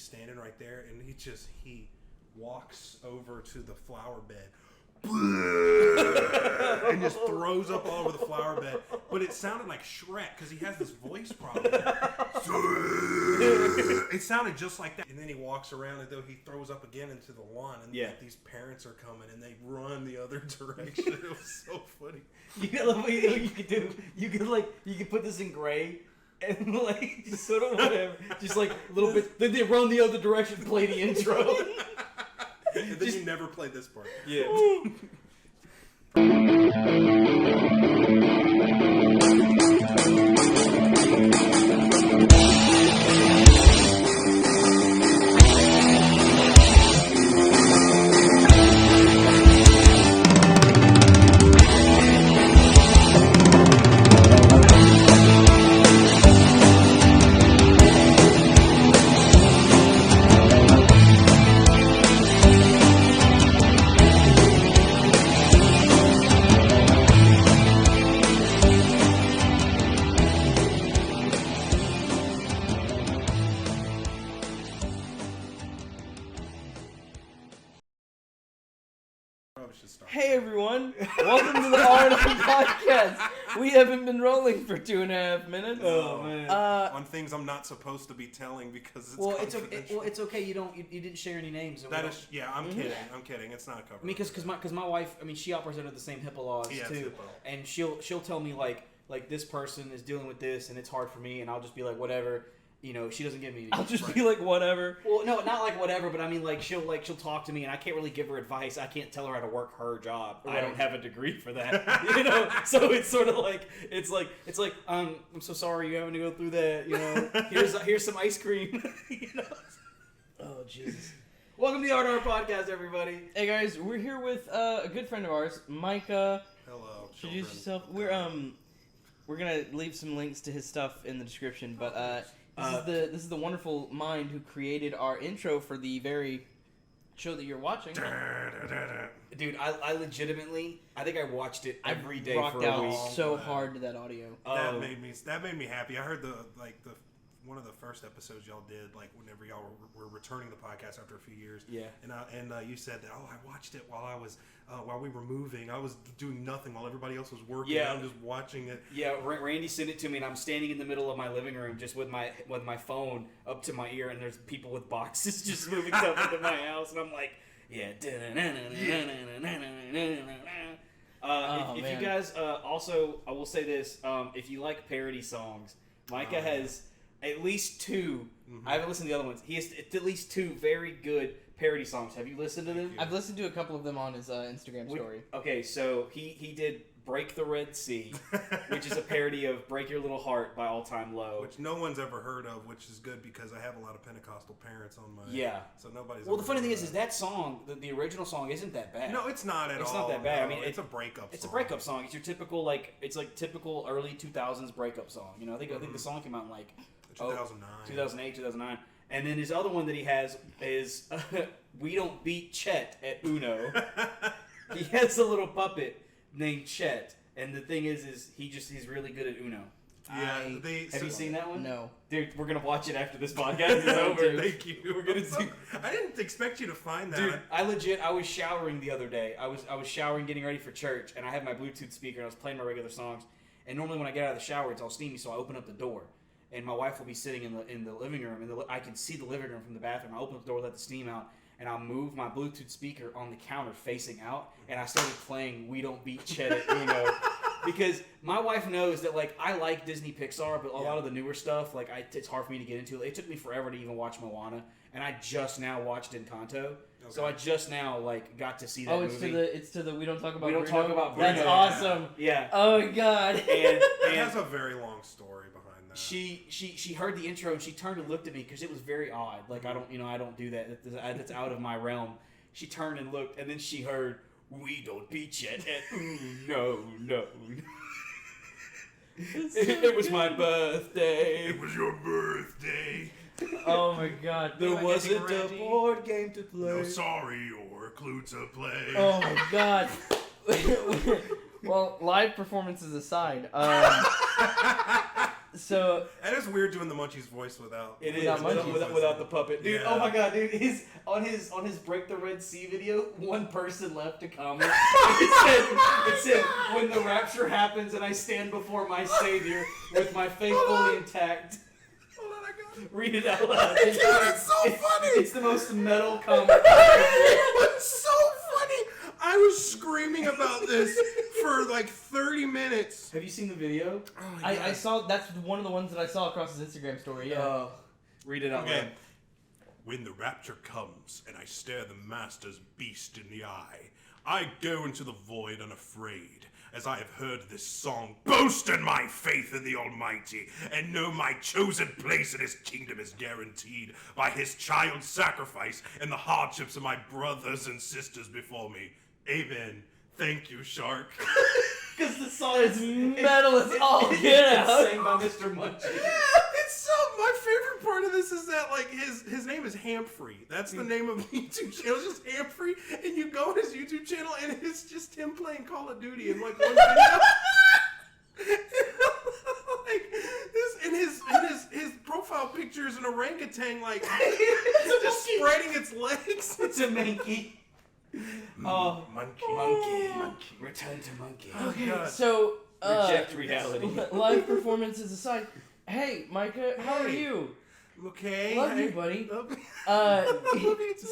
standing right there, and he walks over to the flower bed. And just throws up all over the flower bed. But it sounded like Shrek because he has this voice problem. It sounded just like that. And then he walks around and though he throws up again into the lawn. And these parents are coming and they run the other direction. It was so funny. You could put this in gray and like just sort of whatever. Just like a little bit. Then they run the other direction, play the intro. And then you never play this part. Yeah. Hey everyone, welcome to the R&R Podcast. We haven't been rolling for 2.5 minutes. Oh man! On things I'm not supposed to be telling because it's confidential. It's okay. You didn't share any names. I'm kidding. I'm kidding. It's not covered. Because my wife, she operates under the same HIPAA laws too, and she'll tell me like this person is dealing with this and it's hard for me, and I'll just be like whatever. She doesn't give me. I'll just be like whatever. Well, no, not like whatever, but I mean she'll talk to me, and I can't really give her advice. I can't tell her how to work her job. Right. I don't have a degree for that. So it's sort of like it's like I'm so sorry you're having to go through that. Here's some ice cream. Oh Jesus. Welcome to the R&R Podcast, everybody. Hey guys, we're here with a good friend of ours, Micah. Hello. Introduce yourself. We're gonna leave some links to his stuff in the description, but this is the wonderful mind who created our intro for the very show that you're watching. Dude, I legitimately, I think I watched it every day for a week. So hard to that audio. That made me happy. I heard the one of the first episodes y'all did, like whenever y'all were returning the podcast after a few years. Yeah. And you said that I watched it while we were moving. I was doing nothing while everybody else was working. Yeah. I'm just watching it. Yeah. Randy sent it to me, and I'm standing in the middle of my living room just with my phone up to my ear, and there's people with boxes just moving stuff into my house, and I'm like, yeah. If you guys also, I will say this: if you like parody songs, Micah has at least two. Mm-hmm. I haven't listened to the other ones. He has at least two very good parody songs. Have you listened to them? I've listened to a couple of them on his Instagram story. Okay, so he did Break the Red Sea, which is a parody of Break Your Little Heart by All Time Low. Which no one's ever heard of, which is good because I have a lot of Pentecostal parents on my... Yeah. So nobody's... Well, the funny thing is that song, the original song, isn't that bad. No, it's not at all. It's not that bad. No, I mean, it's a breakup song. It's a breakup song. It's your typical, typical early 2000s breakup song. I think the song came out in 2009. 2008, 2009. And then his other one that he has is We Don't Beat Chet at Uno. He has a little puppet named Chet. And the thing is he's really good at Uno. Yeah, have you seen that one? No. Dude, we're going to watch it after this podcast is over. Thank you. We're gonna do... I didn't expect you to find that. Dude, I was showering the other day. I was showering getting ready for church, and I had my Bluetooth speaker, and I was playing my regular songs. And normally when I get out of the shower, it's all steamy, so I open up the door. And my wife will be sitting in the living room, and I can see the living room from the bathroom. I open up the door, let the steam out, and I'll move my Bluetooth speaker on the counter facing out, and I started playing We Don't Beat Chet at Uno. Because my wife knows that, I like Disney Pixar, but a lot of the newer stuff, it's hard for me to get into. It took me forever to even watch Moana, and I just now watched Encanto. Okay. So I just now, got to see that movie. It's to the We Don't Talk About We Don't Talk About Bruno. That's awesome. Yeah. Oh, God. And it has a very long story behind that. She heard the intro, and she turned and looked at me, because it was very odd. I don't do that. That's out of my realm. She turned and looked, and then she heard... We don't beat Chet at no. It was my birthday. It was your birthday. Oh my God. There wasn't a board game to play. No sorry or a clue to play. Oh my God. Well, live performances aside, So and it's weird doing the Munchies voice without. It Without is Munchies. without the puppet, dude. Yeah. Oh my god, dude. On his Break the Red Sea video, one person left a comment. It said, "When the rapture happens and I stand before my Savior with my faith fully intact." Hold on, I got it. Read it out loud. Dude, it's so funny. It's the most metal comment. It's so funny. I was screaming about this for like 30 minutes. Have you seen the video? Oh my God. I saw that's one of the ones that I saw across his Instagram story. Yeah. Read it out Okay. loud. When the rapture comes and I stare the master's beast in the eye, I go into the void unafraid, as I have heard this song boast in my faith in the Almighty, and know my chosen place in His kingdom is guaranteed by His child sacrifice and the hardships of my brothers and sisters before me. Amen. Thank you, Shark. Because the song It's metal as all get out. It's sang by Mr. Munchie. It's so, my favorite part of this is that like his name is Hamphrey. That's the name of the YouTube channel. It's just Hamphrey, and you go on his YouTube channel and it's just him playing Call of Duty in like one video. Like this, and his profile picture is an orangutan like just spreading its legs. It's a monkey. Oh, Monkey. Return to monkey. Okay, God. so Reject reality. live performances aside, hey Micah, how are Hey. you? Okay. Love you, buddy. Love Uh,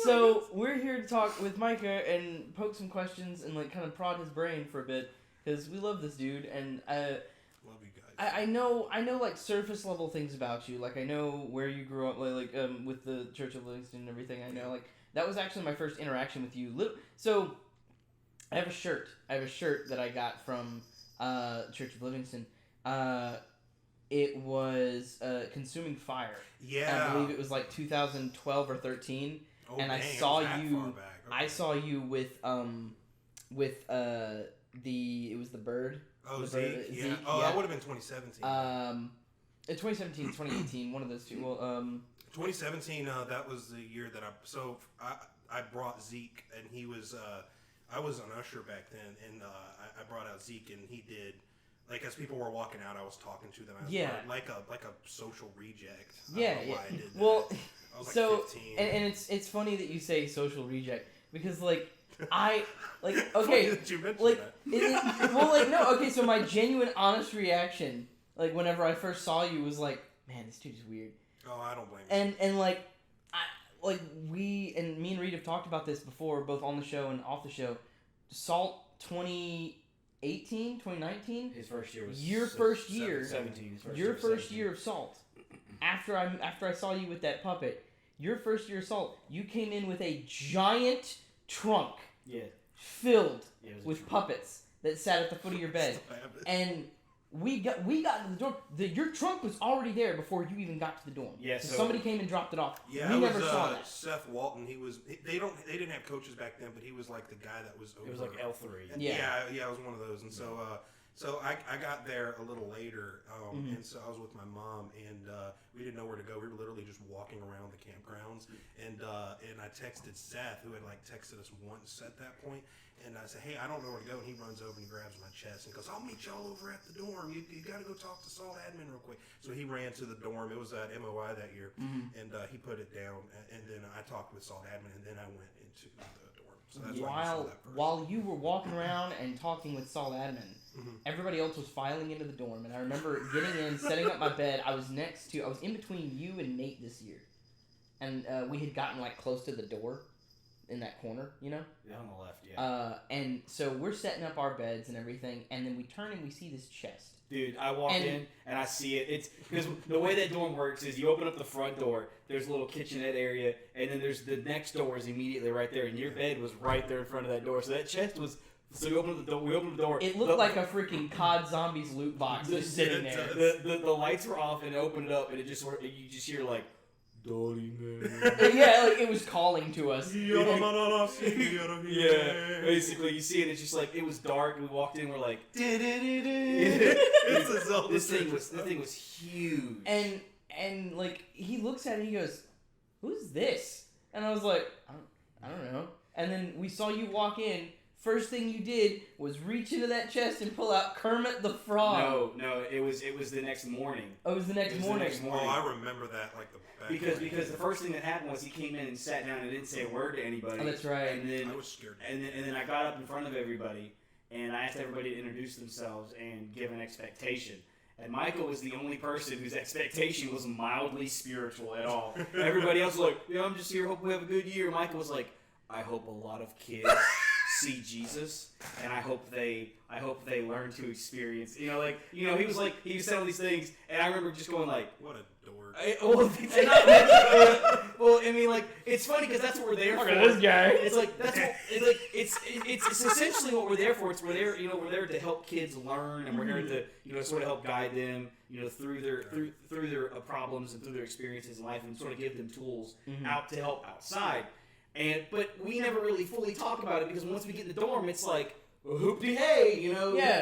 so we're here to talk with Micah and poke some questions and like kind of prod his brain for a bit because we love this dude and Love you guys. I know like surface level things about you. Like I know where you grew up, like with the Church of Livingston and everything. I know like that was actually my first interaction with you. So I have a shirt. That I got from Church of Livingston. It was Consuming Fire. Yeah. I believe it was like 2012 or 13. Oh, and I dang, it saw was that you- far back. I Okay. saw you with it was the bird. Oh, the Zeke? bird- Yeah. Zeke, Oh, yeah. that would have been 2017. In 2017, 2018, one of those two. Well, 2017, that was the year that I brought Zeke, and he was, I was an usher back then, and I brought out Zeke, and he did, like, as people were walking out, I was talking to them. I was Yeah. like a social reject. yeah, I don't know why I did that. Well, I was like so 15. and it's funny that you say social reject because like I like Funny okay that you mentioned like that. well like no okay so my genuine honest reaction like whenever I first saw you was like man this dude is weird Oh, I don't blame you. and like me and Reed have talked about this before both on the show and off the show. Salt 2018 2019 His first year was Your first year. 17. His your was first 17. year of Salt, after I saw you with that puppet, your first year of Salt, you came in with a giant trunk Yeah. filled Yeah, it was a with trunk. puppets that sat at the foot of your bed, Still have it. and we got into the dorm. Your trunk was already there before you even got to the dorm. Yeah, so so- somebody came and dropped it off. Yeah, we it never was, saw that. Seth Walton. They didn't have coaches back then, but he was like the guy that was over. It was like L3. And Yeah. yeah, it was one of those. And so I got there a little later, Mm-hmm. and so I was with my mom, and we didn't know where to go. We were literally just walking around the campgrounds, and I texted Seth, who had like texted us once at that point, and I said, hey, I don't know where to go, and he runs over and he grabs my chest and goes, I'll meet y'all over at the dorm. You got to go talk to Salt Admin real quick. So he ran to the dorm. It was at MOI that year, Mm-hmm. and he put it down, and then I talked with Salt Admin, and then I went into the dorm. So that's why I saw that first. While you were walking around and talking with Saul Admin, Mm-hmm. everybody else was filing into the dorm, and I remember getting in, setting up my bed. I was in between you and Nate this year, and we had gotten like close to the door in that corner, you know. Yeah, on the left, yeah. And so we're setting up our beds and everything, and then we turn and we see this chest. Dude, I walk And- in and I see it. It's because the way that dorm works is you open up the front door. There's a little kitchenette area, and then there's the next door is immediately right there, and your bed was right there in front of that door. So that chest was. So we opened the door. We opened the door. It looked like a freaking COD Zombies loot box just sitting there. The lights were off, and it opened it up, and it just you just hear like, "Dirty man." Yeah, like it was calling to us. Yeah, basically you see it. It's just like it was dark. And we walked in. We're like, It's a Zelda this thing was huge. And like he looks at it, and he goes, "Who's this?" And I was like, "I don't know." And then we saw you walk in, first thing you did was reach into that chest and pull out Kermit the Frog. No, it was the next morning. Oh, it was the next morning. Oh, I remember that like the back because the first thing that happened was he came in and sat down and didn't say a word to anybody. Oh, that's right. And then I was scared. And then I got up in front of everybody and I asked everybody to introduce themselves and give an expectation. And Micah was the only person whose expectation was mildly spiritual at all. Everybody else was like, yeah, I'm just here, hope we have a good year. Micah was like, I hope a lot of kids see Jesus, and I hope they learn to experience. He was saying all these things, and I remember just going like, what a dork. It's funny because that's what we're there for. This guy. It's like it's essentially what we're there for. We're there to help kids learn, and we're here to sort of help guide them, through their problems and through their experiences in life, and sort of give them tools out to help outside. But we never really fully talk about it because once we get in the dorm, it's like hoopty hey,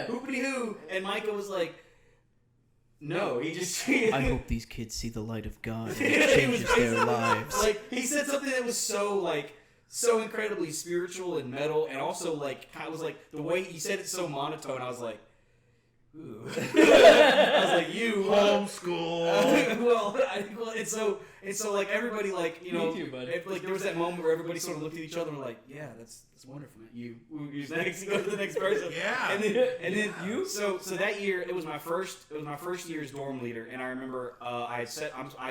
hoopity hoo, and Micah was like, no, he just. I hope these kids see the light of God and it changes their lives. Like he said something that was so incredibly spiritual and metal, and also I was like the way he said it so monotone. I was like, ooh. I was like, you homeschool. And so like everybody Me too, bud. there was that moment where everybody sort of looked at each other and were like, yeah, that's wonderful, man. Who's next? Go to the next person. Yeah. And then you. So that year it was my first year's dorm leader, and I remember I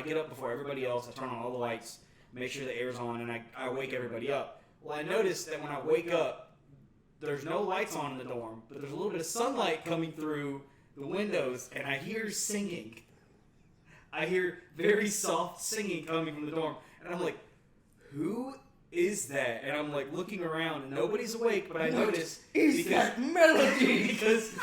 get up before everybody else. I turn on all the lights, make sure the air's on, and I wake everybody up. Well, I noticed that when I wake up, there's no lights on in the dorm, but there's a little bit of sunlight coming through the windows, and I hear singing. I hear very soft singing coming from the dorm, and I'm like, who is that? And I'm like looking around, and nobody's awake, but I notice that melody? because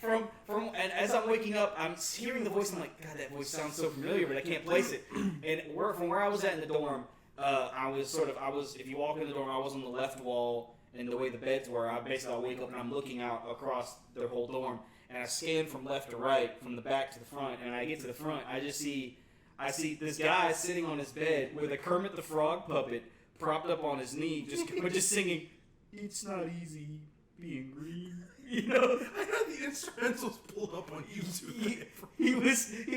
and as I'm waking up, I'm hearing the voice. I'm like, God, that voice sounds so familiar, but I can't place it. And from where I was at in the dorm, I was if you walk in the dorm, I was on the left wall, and the way the beds were, I'll wake up and I'm looking out across the whole dorm, and I scan from left to right, from the back to the front, and I get to the front, I see this guy sitting on his bed with a Kermit the Frog puppet propped up on his knee, just singing, "It's not easy being green." I had the instrumentals pulled up on YouTube. He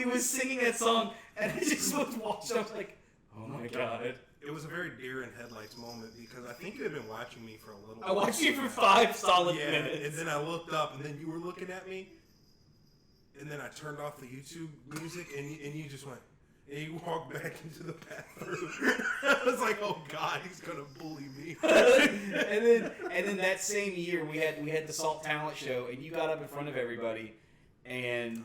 was singing that song, and I just was watching. I was like, oh my God. It was a very deer in headlights moment because I think you had been watching me for a little I while. watched you for 5 solid minutes. And then I looked up, and then you were looking at me, and then I turned off the YouTube music, and you just went, and you walked back into the bathroom. I was like, oh God, he's gonna bully me. and then that same year we had the Salt Talent Show, and you got up in front of everybody, and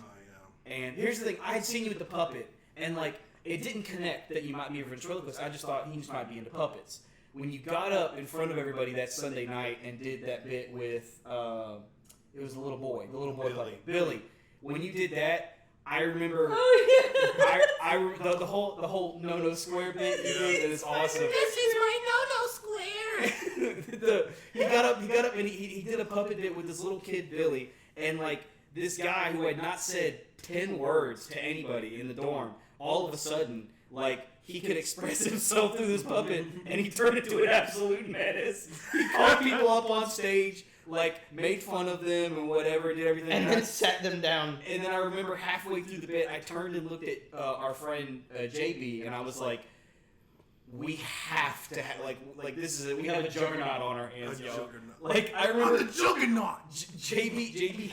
here's the thing, I had seen you with the puppet, and it didn't connect that you might be a ventriloquist. I just thought he just might be into puppets. When you got up in front of everybody that Sunday night and did that bit with, it was the little boy puppet, Billy. When you did that, I remember. Oh yeah. The whole no square bit you did. It is awesome. This is my square. He got up and he did a puppet bit with this little kid Billy, and this guy who had not said 10 words to anybody in the dorm, all of a sudden he could express himself through this puppet, and he turned into an absolute menace. He called people up on stage, made fun of them and whatever, did everything. And then sat them down. And then I remember halfway through the bit, I turned and looked at our friend JB, and I was like, we have to have, we have a juggernaut on our hands, yo. I remember I'm the juggernaut. JB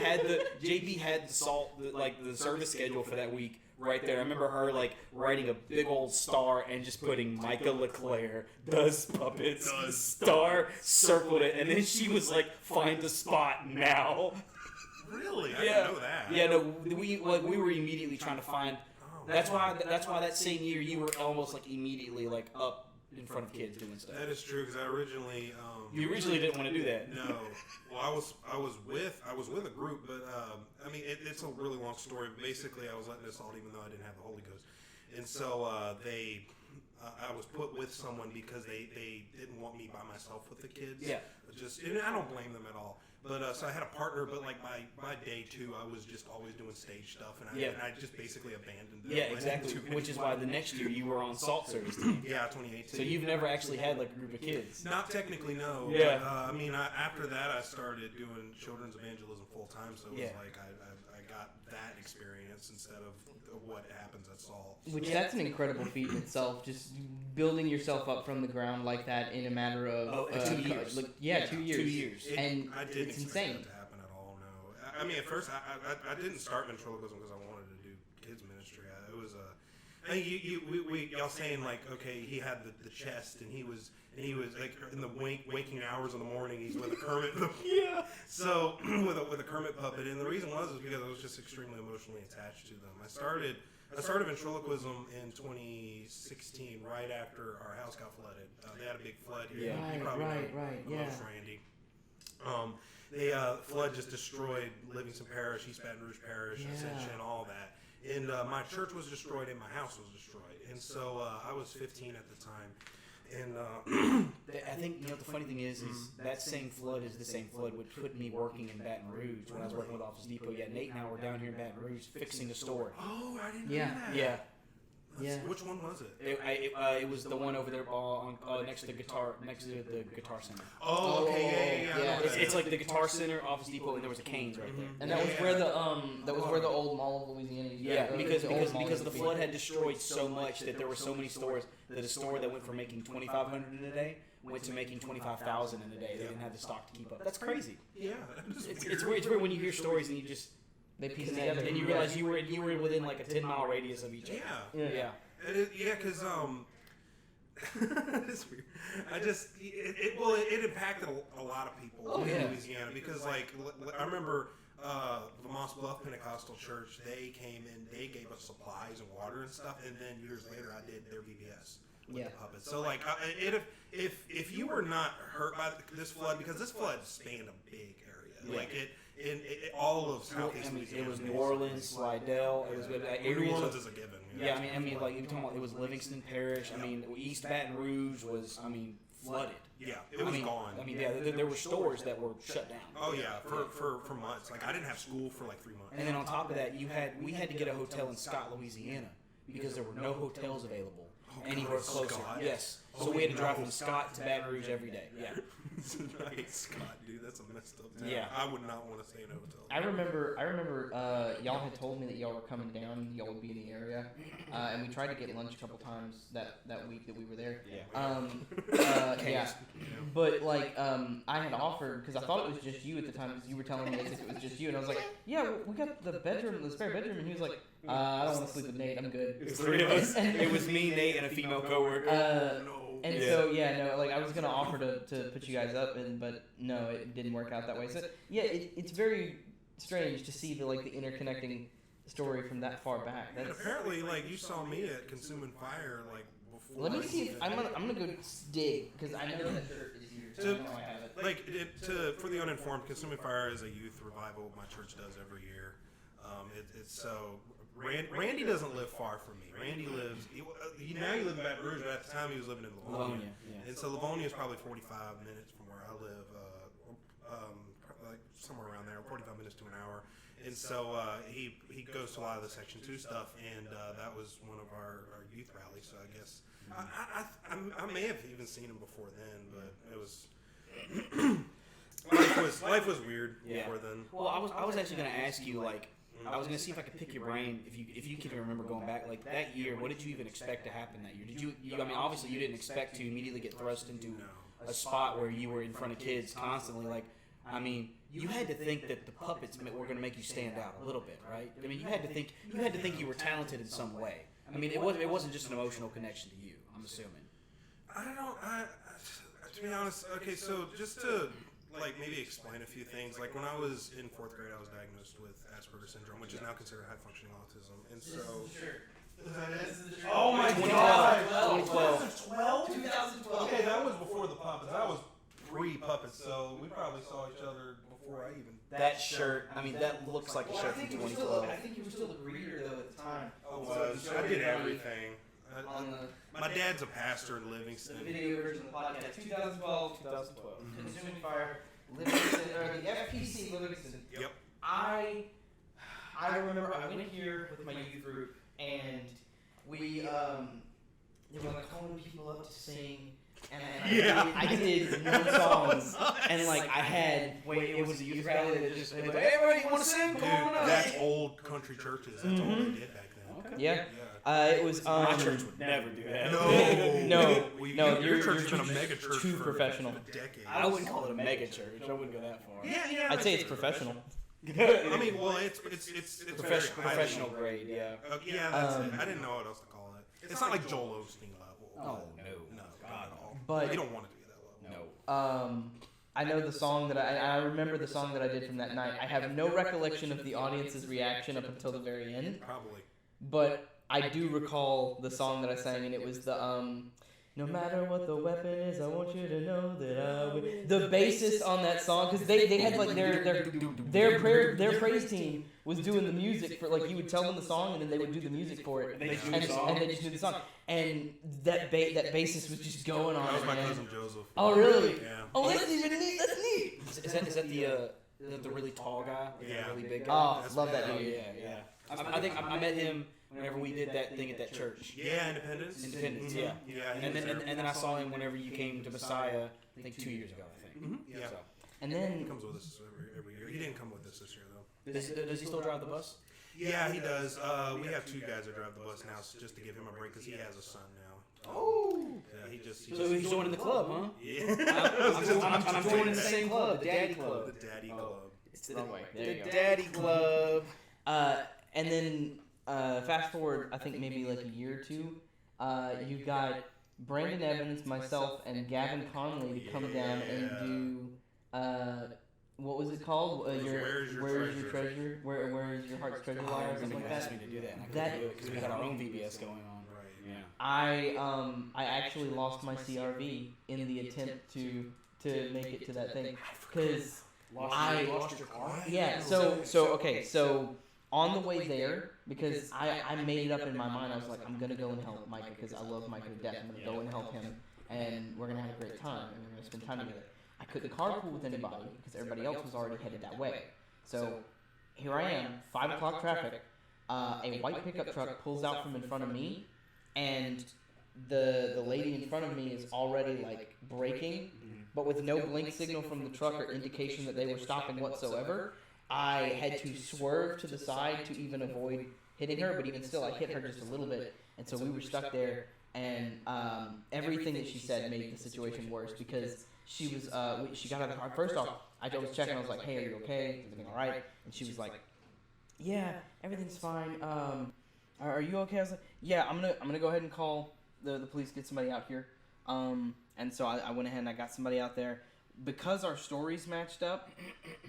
had the salt, the service schedule for that week right there. I remember her writing a big old star and just putting Micah LeClaire does puppets. The star circled it, and then she was like, "Find the spot now." Really? I didn't know that. Yeah, no, we were immediately trying to find. That's why that same year you were almost immediately up in front of kids doing stuff. That is true because I originally. You originally didn't want to do that. No. Well, I was with a group, but it's a really long story. But basically, I was letting this out even though I didn't have the Holy Ghost, and so I was put with someone because they didn't want me by myself with the kids. Yeah. And I don't blame them at all. But so I had a partner, but like by day 2, I was just always doing stage stuff, and I just basically abandoned it. Yeah, exactly. Which is why the next year you were on Salt Service team. Yeah, 2018. So you've never actually had like a group of kids. Not technically, no. Yeah. But, I mean, after that, I started doing children's evangelism full time, so it was like I got that experience instead of what happens at Salt. Which that's an incredible feat in itself, just building yourself up from the ground like that in a matter of 2 years. 2 years. 2 years. And I didn't it's expect insane. that to happen at all. No, I mean at first I didn't start ventriloquism because I wanted to do kids ministry. It was y'all saying like, okay, he had the chest and he was like in the waking hours of the morning he's with a Kermit. Yeah. So with a Kermit puppet, and the reason was because I was just extremely emotionally attached to them. I started ventriloquism in 2016, right after our house got flooded. They had a big flood here. Yeah. You probably know Randy. The flood just destroyed Livingston Parish, East Baton Rouge Parish, Ascension, all that. And my church was destroyed and my house was destroyed. And so I was 15 at the time. And I think the funny thing is that same flood is the same flood which put me working in Baton Rouge when I was working with Office Depot. Yeah, Nate and I were down here in Baton Rouge fixing a store. Oh, I didn't know that. Yeah. Which one was it? It was the one over there next to the guitar center. Oh, okay, yeah. It's like the Guitar Center, Office Depot, and there was a Cane's right there. And that was where the old Mall of Louisiana used to be. Yeah, because the flood had destroyed so much that there were so many stores that a store that went from making $2,500 in a day went to making $25,000 in a day. They didn't have the stock to keep up. That's crazy. Yeah, It's weird when you hear stories and you just they piece it together, and you realize you were within like a 10-mile radius of each other. Yeah. Because it's weird. It impacted a lot of people in Louisiana because like I remember the Moss Bluff Pentecostal Church. They came in, they gave us supplies and water and stuff, and then years later I did their VBS with the puppets. So like if you were not hurt by this flood, because this flood spanned a big area, like it. All of Southeast Louisiana. It was New Orleans, Slidell. It was New Orleans is a given. Yeah, I mean, like you're talking about, it was Livingston Parish. I mean, East Baton Rouge was, flooded. Yeah, it was gone. I mean, there were stores that were shut down. Oh yeah, for months. Like I didn't have school for like 3 months. And then on top of that, we had to get a hotel in Scott, Louisiana, because there were no hotels available anywhere closer. Scott. Yes. So we had to drive from Scott to Baton Rouge every day. Yeah. I hate Scott, dude. That's a messed up town. Yeah. I would not want to stay in a hotel. I remember y'all had told me that y'all were coming down, y'all would be in the area, and we tried to get lunch a couple times that week that we were there. Yeah. But like I had offered, because I thought it was just you at the time, because you were telling me as if it was just you, and I was like, yeah, we got the spare bedroom, and he was like, I don't want to sleep with Nate, I'm good. It was 3 of us. It was me, Nate, and a female coworker. And so like I was gonna offer to put you guys up, but no, it didn't work out that way. So yeah, it's very strange to see the interconnecting story from that far back. And apparently, like you saw me at Consuming Fire, like before. Let me see if I'm gonna go dig, because I know that shirt is here. So I know I have it. Like for the uninformed, Consuming Fire is a youth revival my church does every year. It's so. Randy doesn't live far from me. Randy lives. Now he lives in Baton Rouge, but at the time he was living in Livonia. And so Livonia is probably 45 minutes from where I live, like somewhere around there, 45 minutes to an hour. And so he goes to a lot of the Section 2 stuff, and that was one of our youth rallies. So I guess I may have even seen him before then, but it was. life was weird before then. Well, I was actually going to ask you, like, I was gonna see if I could pick your brain if you can remember going back like that year. What did you even expect to happen that year? Did you I mean, obviously you didn't expect to immediately get thrust into a spot where you were in front of kids constantly. Like, I mean, you had to think that the puppets were gonna make you stand out a little bit, right? I mean, you had to think you were talented in some way. I mean, it wasn't just an emotional connection to you. I'm assuming. To be honest, okay, so just to maybe explain a few things. Like when I was in 4th grade, I was diagnosed with Asperger's syndrome, which is now considered high functioning autism. And so, oh my God! 2012. 2012. Okay, that was before the puppets. That was pre-puppets. So we probably saw each other before I even. That shirt. I mean, that looks like a shirt from 2012. I think you were still a greeter though at the time. I did everything. On my dad's a pastor in Livingston. the video version of the podcast, 2012. Mm-hmm. Consuming Fire. Livingston, or the FPC Livingston. Yep. I remember I went here with my youth group, and we they were like calling people up to sing, and I did no songs, and like I had Wait, it was a youth rally that just, they were like, hey, everybody, you want to sing? Dude, Come on up. that's old country churches. That's all they did back then. Okay. yeah. It was My church would never do that. No, Your your church has been a church is mega church too for professional. decades. I wouldn't call it a mega church. I wouldn't go that far. Yeah, I'd say it's professional. I mean, well, it's Professional grade, yeah. Yeah, that's it. I didn't know what else to call it. It's not like Joel Osteen level. Oh, no, God no. But you don't want it to be that level. No. I know the song that I remember the song that I did from that night. I have no recollection of the audience's reaction up until the very end, Probably. but I do recall the song that I sang, and it was the no matter what the weapon is, I want you to know that I will. The bassist on that song, because they had like their praise team was doing the music for, like, you would tell them the song and then they would do the music for it, and they just do the song, and that bassist was just going on. That was it, my man. cousin Joseph. Oh really? Yeah. Oh, that's even neat. That's neat. Is that the really tall guy? Yeah. The really big guy? Oh, love that Oh, dude. yeah. I think I met him whenever we did that thing at that church. Yeah, Independence. Independence, Mhm. yeah. Yeah, he And was then there. and then I saw him whenever you came to Messiah, I think 2 years ago, I think. Yeah. So. And He then comes with us every year. He didn't come with us this year though. Does he still drive the bus? Yeah, he does. We have two guys that drive the bus now, just to give him a break because he has a son now. Oh. Yeah, he just. So he's joining the club, huh? Yeah. I'm joining the same club, the Daddy Club. The Daddy Club. It's the, Wrong way. There you go. Daddy Club. and then fast forward, I think maybe like a year or two, you got Brandon Evans, myself, and Gavin Conley to come down and do what was it called? Where's Your Where's Your Treasure? Treasure? Where is your heart's treasure lie, or something like asked that. me to do that, and I That- couldn't do it because we got our own VBS going on. Right. Yeah. I actually lost my CRV in the attempt to make it to that thing, because Lost your car? yeah. So okay. So on the way there, because I made it up in my mind, I was like, I'm gonna go and help Micah because I love Micah to death. I'm gonna go and help him, and we're gonna have a great time, and we're gonna spend time together. I couldn't carpool with anybody because everybody else was already headed that way. So here I am, 5 o'clock traffic. A white pickup truck pulls out from in front of me, and the lady in front of me is already like braking, but with no blink signal from the truck or indication that they were stopping whatsoever. I had to swerve to the side to even avoid hitting her, but even still, I hit her just a little bit, and so we were stuck there. And everything that she said made the situation worse because she was she got out of the car. First off, I was checking. I was like, "Hey, are you okay? Is everything all right?" And she was like, "Yeah, everything's fine. Are you okay?" I was like, "Yeah, I'm gonna go ahead and call the police, get somebody out here." And so I went ahead and I got somebody out there. Because our stories matched up,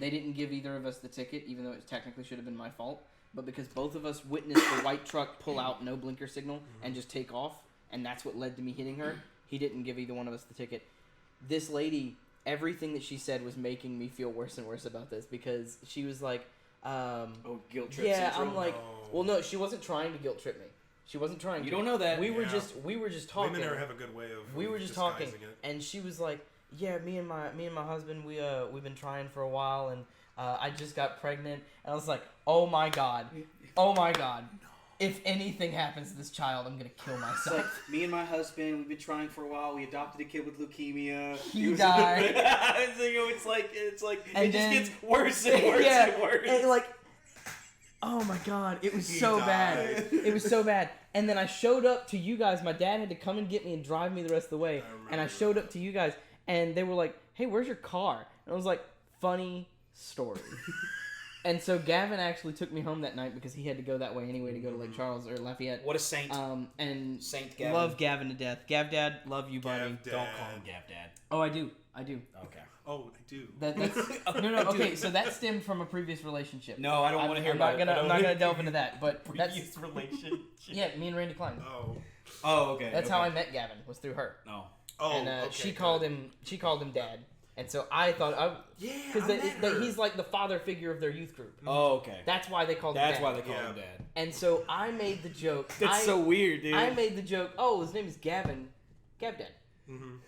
they didn't give either of us the ticket, even though it technically should have been my fault. But because both of us witnessed the white truck pull out, no blinker signal, and just take off, and that's what led to me hitting her, he didn't give either one of us the ticket. This lady, everything that she said was making me feel worse and worse about this, because she was like, guilt trip yeah, syndrome. I'm like, well, no, she wasn't trying to guilt trip me. She wasn't trying to. You don't know that. We were just talking. Women have a good way of. We were just talking, disguising it. and she was like, "Yeah, me and my husband, we've been trying for a while, and I just got pregnant." And I was like, "Oh my god, if anything happens to this child, I'm gonna kill myself." Like, me and my husband, we've been trying for a while. We adopted a kid with leukemia. He died. It's like And it then- just gets worse and worse yeah, and worse. and like, oh my god, it was so bad. It was so bad. And then I showed up to you guys. My dad had to come and get me and drive me the rest of the way. And I showed up to you guys, and they were like, "Hey, where's your car?" And I was like, "Funny story." And so Gavin actually took me home that night because he had to go that way anyway to go to Lake Charles or Lafayette. What a saint. And Saint Gavin. love Gavin to death. Gav Dad, love you, buddy. Gav Dad. Don't call him Gav Dad. Oh, I do. Okay. Oh, I do. That's no. Okay, so that stemmed from a previous relationship. No, I don't want to hear about it. I'm not gonna delve into that. But Previous relationship. yeah, me and Randy Klein. Oh, okay. That's how I met Gavin, was through her. No. oh. And okay, she good. called him Dad. And so I thought, because he's like the father figure of their youth group. Oh, okay. That's why they called him That's Dad. why they call Yeah. him Dad. And so I made the joke. That's so weird, dude. I made the joke. Oh, his name is Gavin. Gav Dad.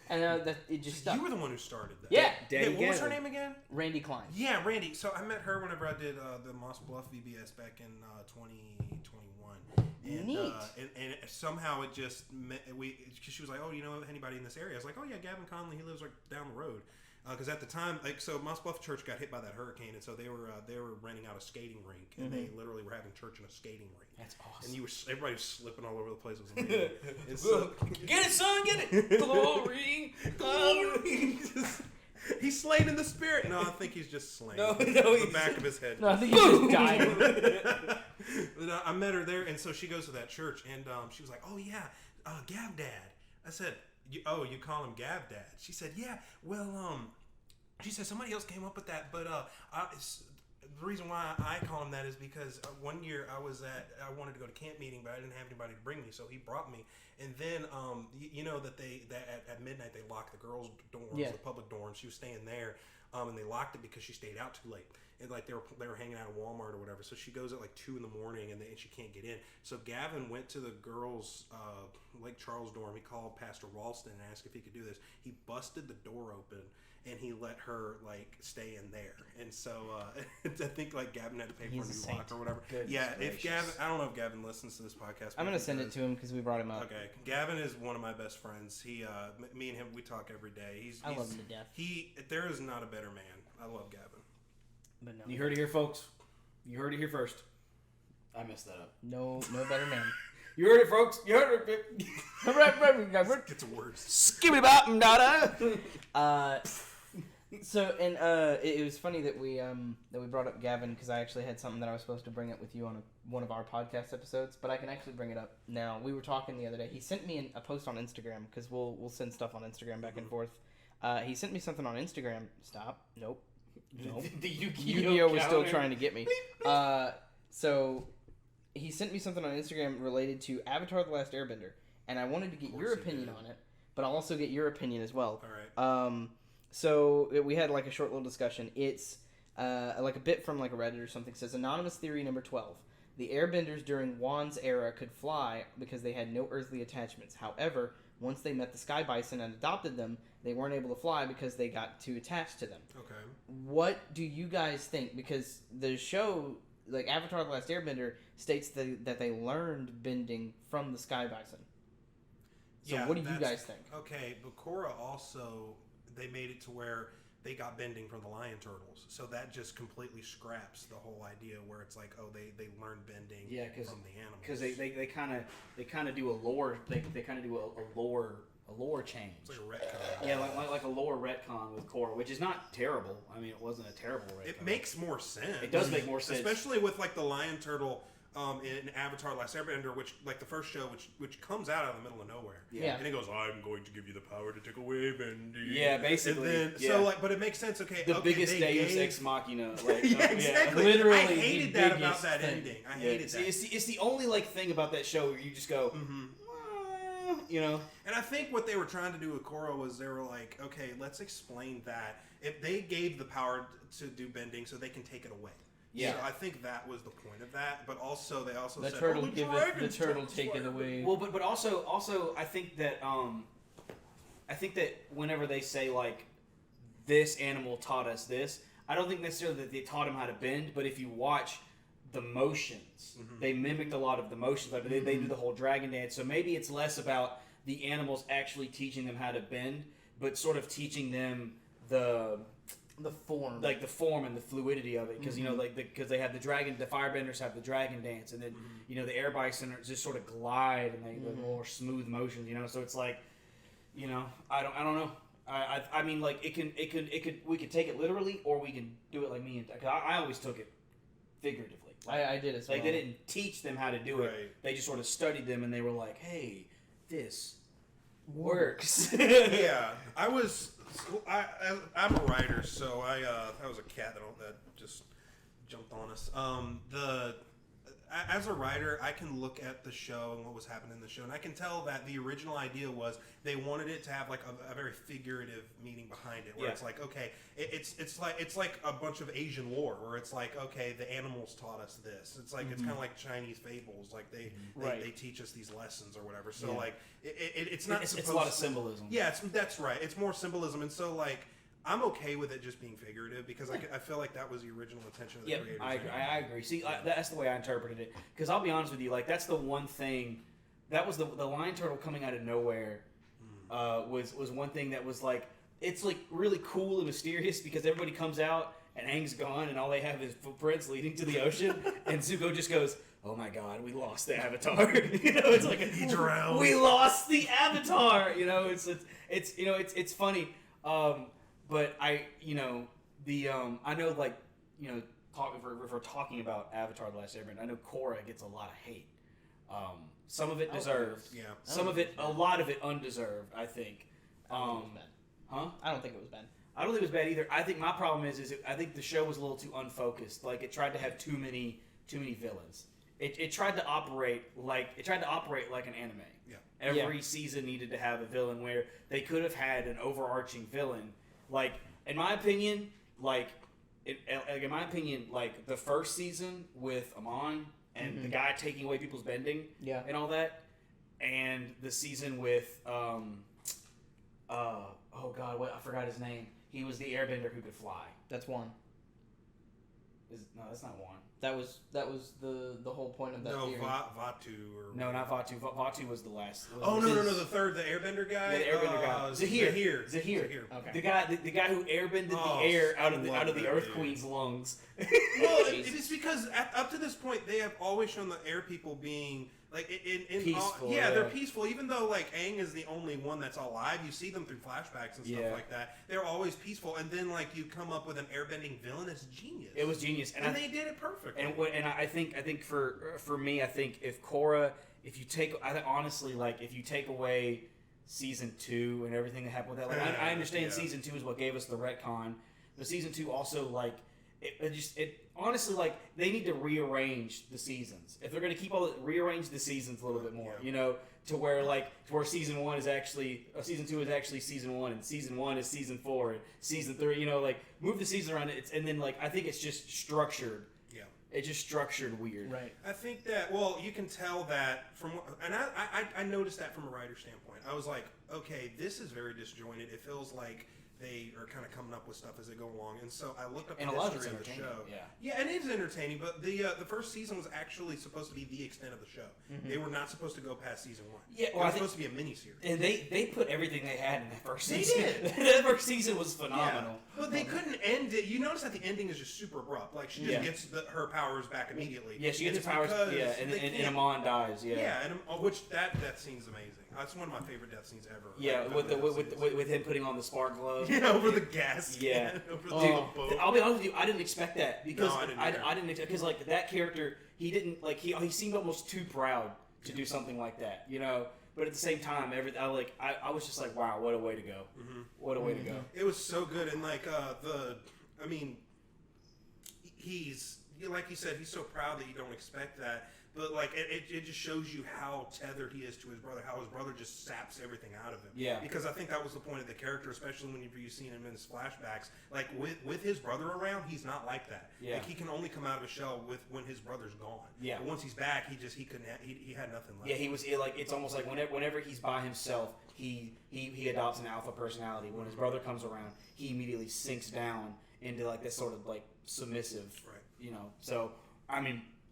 and that it just stuck. You were the one who started that. Yeah. Daddy What was her Gavin. name again? Randy Klein. Yeah, Randy. So I met her whenever I did the Moss Bluff VBS back in 2021. And, Neat. And somehow it just because she was like, oh, you know anybody in this area? I was like, oh yeah, Gavin Conley. He lives like down the road. Because at the time, so Moss Bluff Church got hit by that hurricane, and so they were renting out a skating rink, and they literally were having church in a skating rink. That's awesome. And everybody was slipping all over the place. It was amazing. And so, Get it, son, get it. Glory, glory. He's slain in the spirit. No, I think he's just slain. No, the back of his head. No, I think he just died. But, I met her there, and so she goes to that church, and she was like, "Oh yeah, Gav Dad." I said, you call him Gav Dad? She said, "Yeah. Well, she said somebody else came up with that, but the reason why I call him that is because one year I wanted to go to camp meeting, but I didn't have anybody to bring me, so he brought me. And then you know that at midnight they lock the girls' dorms, the public dorms. She was staying there, and they locked it because she stayed out too late. And like they were hanging out at Walmart or whatever. So she goes at like 2 a.m. and she can't get in. So Gavin went to the girls' Lake Charles dorm. He called Pastor Ralston and asked if he could do this. He busted the door open and he let her like stay in there. And so I think like Gavin had to pay for a new lock or whatever. If Gavin, I don't know if Gavin listens to this podcast. I'm gonna send it to him because we brought him up. Okay, Gavin is one of my best friends. He, me and him, we talk every day. I love him to death. There is not a better man. I love Gavin. But no. You heard it here, folks. You heard it here first. I messed that up. No better man. You heard it, folks. You heard it. It's worse. Skibbity bop and da. So and it was funny that we brought up Gavin because I actually had something that I was supposed to bring up with you on one of our podcast episodes, but I can actually bring it up now. We were talking the other day. He sent me a post on Instagram because we'll send stuff on Instagram back and forth. He sent me something on Instagram. Stop. Nope. The Yu-Gi-Oh was still trying to get me. So he sent me something on Instagram related to Avatar: The Last Airbender, and I wanted to get your opinion on it, but I'll also get your opinion as well. All right. So we had like a short little discussion. It's like a bit from like a Reddit or something. It says anonymous theory number 12. The Airbenders during Wan's era could fly because they had no earthly attachments. However, once they met the Sky Bison and adopted them, they weren't able to fly because they got too attached to them. Okay. What do you guys think? Because the show, like Avatar: The Last Airbender, states that they learned bending from the Sky Bison. So what do you guys think? Okay, but Korra also, they made it to where they got bending from the lion turtles. So that just completely scraps the whole idea where it's like, oh, they learned bending from the animals. Because they kind of do a lore, they kind of do a lore change. It's like a retcon. Yeah, like a lore retcon with Korra, which is not terrible. I mean, it wasn't a terrible retcon. It makes more sense. It does make more sense. Especially with like the lion turtle in Avatar: Last Airbender, which like the first show, which comes out of the middle of nowhere. Yeah. And it goes, I'm going to give you the power to take away bending. Yeah, basically. And then, so like, but it makes sense. Okay, the biggest they Deus Ex Machina. Like, yeah, exactly. Literally I hated the that about biggest that thing. ending. I hated that. It's the only like thing about that show where you just go, you know. And I think what they were trying to do with Korra was they were like, okay, let's explain that. If they gave the power to do bending, so they can take it away. Yeah. So I think that was the point of that. But also, they also The said, turtle oh, give it, the dragons turtle took take it fire. away. Well, but also I think that whenever they say like this animal taught us this, I don't think necessarily that they taught him how to bend, but if you watch the motions, they mimicked a lot of the motions. Like they do the whole dragon dance. So maybe it's less about the animals actually teaching them how to bend, but sort of teaching them the form, like the form and the fluidity of it, because you know, like because they have the firebenders have the dragon dance, and then you know the air bison just sort of glide and they have more smooth motions, you know. So it's like, you know, I don't know. I mean, like we could take it literally, or we can do it like me, and I always took it figuratively. Like, I did as well. Like they didn't teach them how to do it; Right. they just sort of studied them, and they were like, "Hey, this works." Yeah, I'm a writer, so that was a cat that just jumped on us. as a writer, I can look at the show and what was happening in the show, and I can tell that the original idea was they wanted it to have like a very figurative meaning behind it, where it's like, okay, it's like a bunch of Asian lore, where it's like, okay, the animals taught us this. It's like it's kind of like Chinese fables, like they teach us these lessons or whatever. So like it's not it's a lot of symbolism. Yeah, that's right. It's more symbolism, and so like. I'm okay with it just being figurative because I feel like that was the original intention of the creators. I agree. See, that's the way I interpreted it. Because I'll be honest with you, like that's the one thing, that was the lion turtle coming out of nowhere. Was one thing that was like, it's like really cool and mysterious because everybody comes out and Aang's gone and all they have is footprints leading to the ocean, and Zuko just goes, "Oh my God, we lost the Avatar." It's like he drowned. We lost the Avatar. It's funny. But I know, like, if we're talking about Avatar: The Last Airbender, I know Korra gets a lot of hate. Some of it deserved. Yeah. A lot of it undeserved, I think. I don't think it was bad. Huh? I don't think it was bad. I don't think it was bad either. I think my problem is I think the show was a little too unfocused. Like, it tried to have too many villains. It tried to operate like an anime. Yeah. Every season needed to have a villain where they could have had an overarching villain. Like, in my opinion, the first season with Amon and the guy taking away people's bending and all that, and the season with, I forgot his name. He was the airbender who could fly. That's one. No, that's not one. That was the whole point of that theory. Vatu. No, not Vatu. Vatu was the last. No, the third, the airbender guy. Yeah, the airbender guy. Zahir. Okay. The guy who airbended the air out of the Earth Queen's lungs. Well, it's because up to this point they have always shown the air people being like peaceful. They're peaceful. Even though like Aang is the only one that's alive, you see them through flashbacks and stuff like that. They're always peaceful, and then like you come up with an airbending villain. It's genius. It was genius, and they did it perfectly. And I think for me, I think if Korra, if you take away season 2 and everything that happened with that, like I understand season 2 is what gave us the retcon, but season 2 also like. It honestly, like, they need to rearrange the seasons. If they're going to rearrange the seasons a little bit more, to where season 1 is actually, season 2 is actually season 1, and season 1 is season 4, and season 3, move the season around. And then, I think it's just structured. Yeah. It's just structured weird. Right. I think that, you can tell that and I noticed that from a writer's standpoint. I was like, okay, this is very disjointed. It feels like they are kind of coming up with stuff as they go along, and so I looked up the history of the show. Yeah, and it is entertaining. But the first season was actually supposed to be the extent of the show. Mm-hmm. They were not supposed to go past season 1. Yeah, it was supposed to be a miniseries. And they put everything they had in that first season. They did. That first season was phenomenal. Yeah. But they couldn't end it. You notice that the ending is just super abrupt. Like she just gets her powers back immediately. Yeah, she gets her powers. Yeah, and Amon dies. Yeah. Yeah, and which that scene's amazing. That's one of my favorite death scenes ever. Yeah, with him putting on the spark glove. Yeah, over the gas. Yeah. Over the boat. I'll be honest with you, I didn't expect that because I didn't expect, because like that character, he didn't he seemed almost too proud to do something like that, But at the same time, I was just like, wow, what a way to go! Mm-hmm. What a way to go! It was so good, and he's like you said, he's so proud that you don't expect that. But it just shows you how tethered he is to his brother, how his brother just saps everything out of him. Yeah. Because I think that was the point of the character, especially when you've seen him in his flashbacks. Like with his brother around, he's not like that. Yeah. Like he can only come out of a shell when his brother's gone. Yeah. But once he's back, he couldn't. He had nothing left. Yeah. He was it's almost like whenever he's by himself, he adopts an alpha personality. When his brother comes around, he immediately sinks down into this sort of submissive. Right. So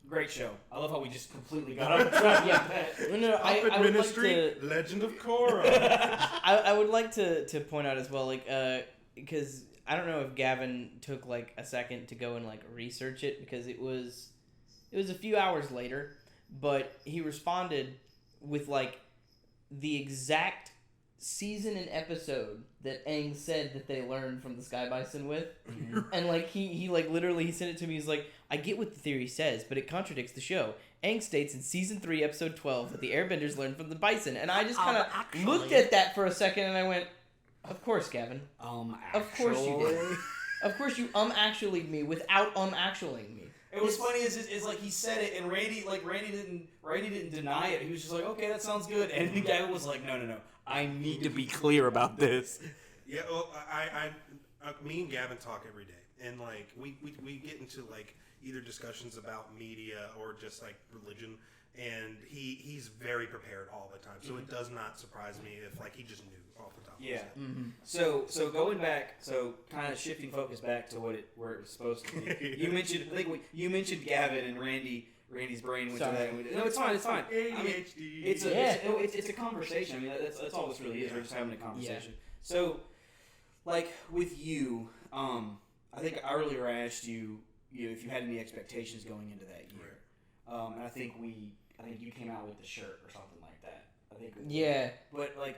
great show. I love how we just completely got off track. No, I would like to... Legend of Korra. I would like to point out as well, because I don't know if Gavin took a second to go and research it, because it was a few hours later, but he responded with the exact season and episode that Aang said that they learned from the Sky Bison with. Mm-hmm. And he literally he sent it to me. He's like, I get what the theory says, but it contradicts the show. Aang states in season 3 episode 12 that the airbenders learned from the bison. And I just kind of looked at that for a second and I went, of course, Gavin. Of course you did. Of course you actually'd me without actuallying me. It was funny is like he said it, and Randy didn't deny it. He was just like, okay, that sounds good. And the guy was like, no, I need to be clear about this. Yeah, well, me and Gavin talk every day, and like we get into like either discussions about media or just like religion, and he's very prepared all the time. So it does not surprise me if like he just knew off the top of his head. So going back, kind of shifting focus back to where it was supposed to be. You mentioned Gavin and Randy's brain went to that. No, it's fine. I mean, it's a conversation. I mean, that's all this really is. We're just having a conversation. So, like with you, I think earlier I asked you if you had any expectations going into that year, and I think you came out with the shirt or something like that. But like,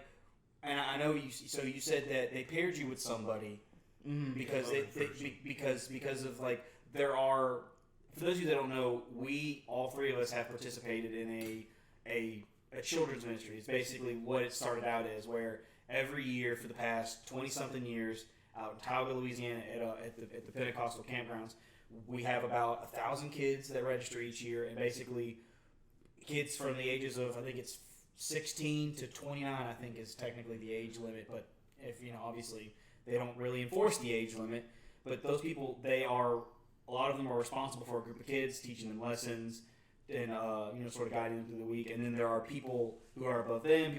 and I know you. So you said that they paired you with somebody because because of like there are. For those of you that don't know, we all three of us have participated in a children's ministry. It's basically what it started out as, where every year for the past 20-something years out in Tioga, Louisiana, at the Pentecostal campgrounds, we have about 1,000 kids that register each year, and basically kids from the ages of, I think it's 16 to 29, I think is technically the age limit, but if, obviously they don't really enforce the age limit, but those people, a lot of them are responsible for a group of kids, teaching them lessons, and sort of guiding them through the week. And then there are people who are above them,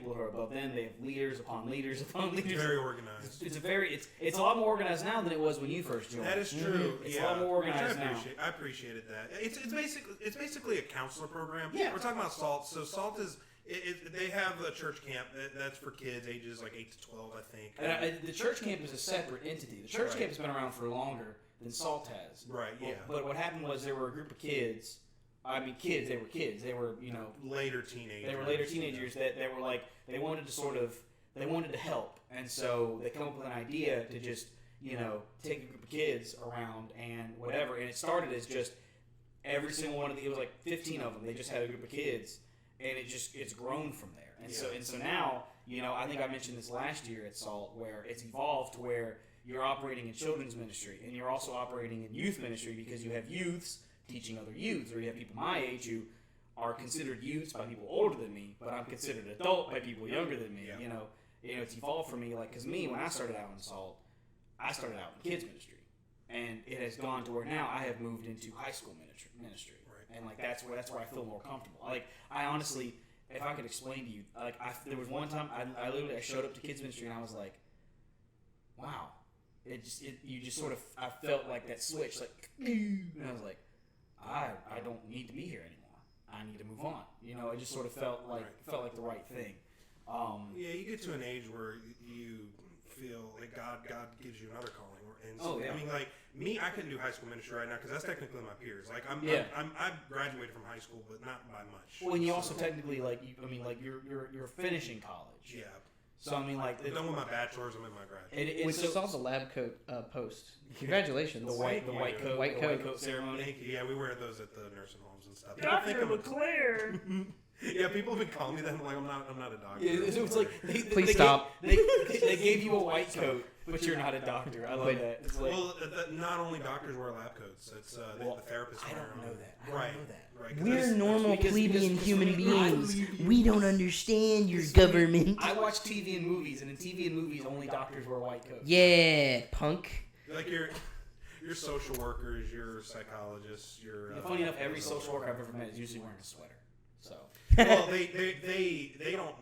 They have leaders upon leaders upon leaders. Very organized. It's a lot more organized now than it was when you first joined. That is true. It's a lot more organized now. I appreciated that. It's basically a counselor program. Yeah. We're talking about SALT. So SALT is. They have a church camp that's for kids ages like 8 to 12, I think. And the church camp is a separate entity. The church camp has been around for longer than SALT has. Right. Yeah. But what happened was there were a group of kids. I mean, kids. They were kids. They were later teenagers. They were later teenagers that were like they wanted to help, and so they come up with an idea to just take a group of kids around and whatever. And it started as just every single one of it was like 15 of them. They just had a group of kids. And it's grown from there, and so now I think I mentioned this last year at SALT, where it's evolved to where you're operating in children's ministry and you're also operating in youth ministry because you have youths teaching other youths, or you have people my age who are considered youths by people older than me, but I'm considered adult by people younger than me. It's evolved for me, like because me when I started out in SALT, I started out in kids ministry, and it has gone to where now I have moved into high school ministry. And like that's where I feel more comfortable. Like I honestly, if I could explain to you, like there was one time I literally showed up to kids ministry and I was like, wow, I felt like that switch, like, and I was like, I don't need to be here anymore. I need to move on. It just sort of felt like the right thing. You get to an age where you feel like God gives you another calling. And so, I mean, like me, I couldn't do high school ministry right now because that's technically my peers. Like I graduated from high school, but not by much. Well, and you also technically you're finishing college. Yeah. So I mean, like I'm done with my bachelor's. I'm in my graduate. Which saw the lab coat post. Congratulations. The white coat ceremony. Thank you. Yeah, we wear those at the nursing homes and stuff. Dr. LeClaire. Yeah, people have been calling me that. I'm like, I'm not a doctor. Yeah, it's like please stop. They gave you a white coat, but you're not a doctor. I love that. It's like, not only doctors wear lab coats. It's the therapists. I don't know that. Right. We're normal plebeian human beings. We don't understand your government. I watch TV and movies, and in TV and movies, only doctors wear white coats. Yeah, punk. Like your social workers, your psychologists, your. Funny enough, every social worker I've ever met is usually wearing a sweater. So. Well, they don't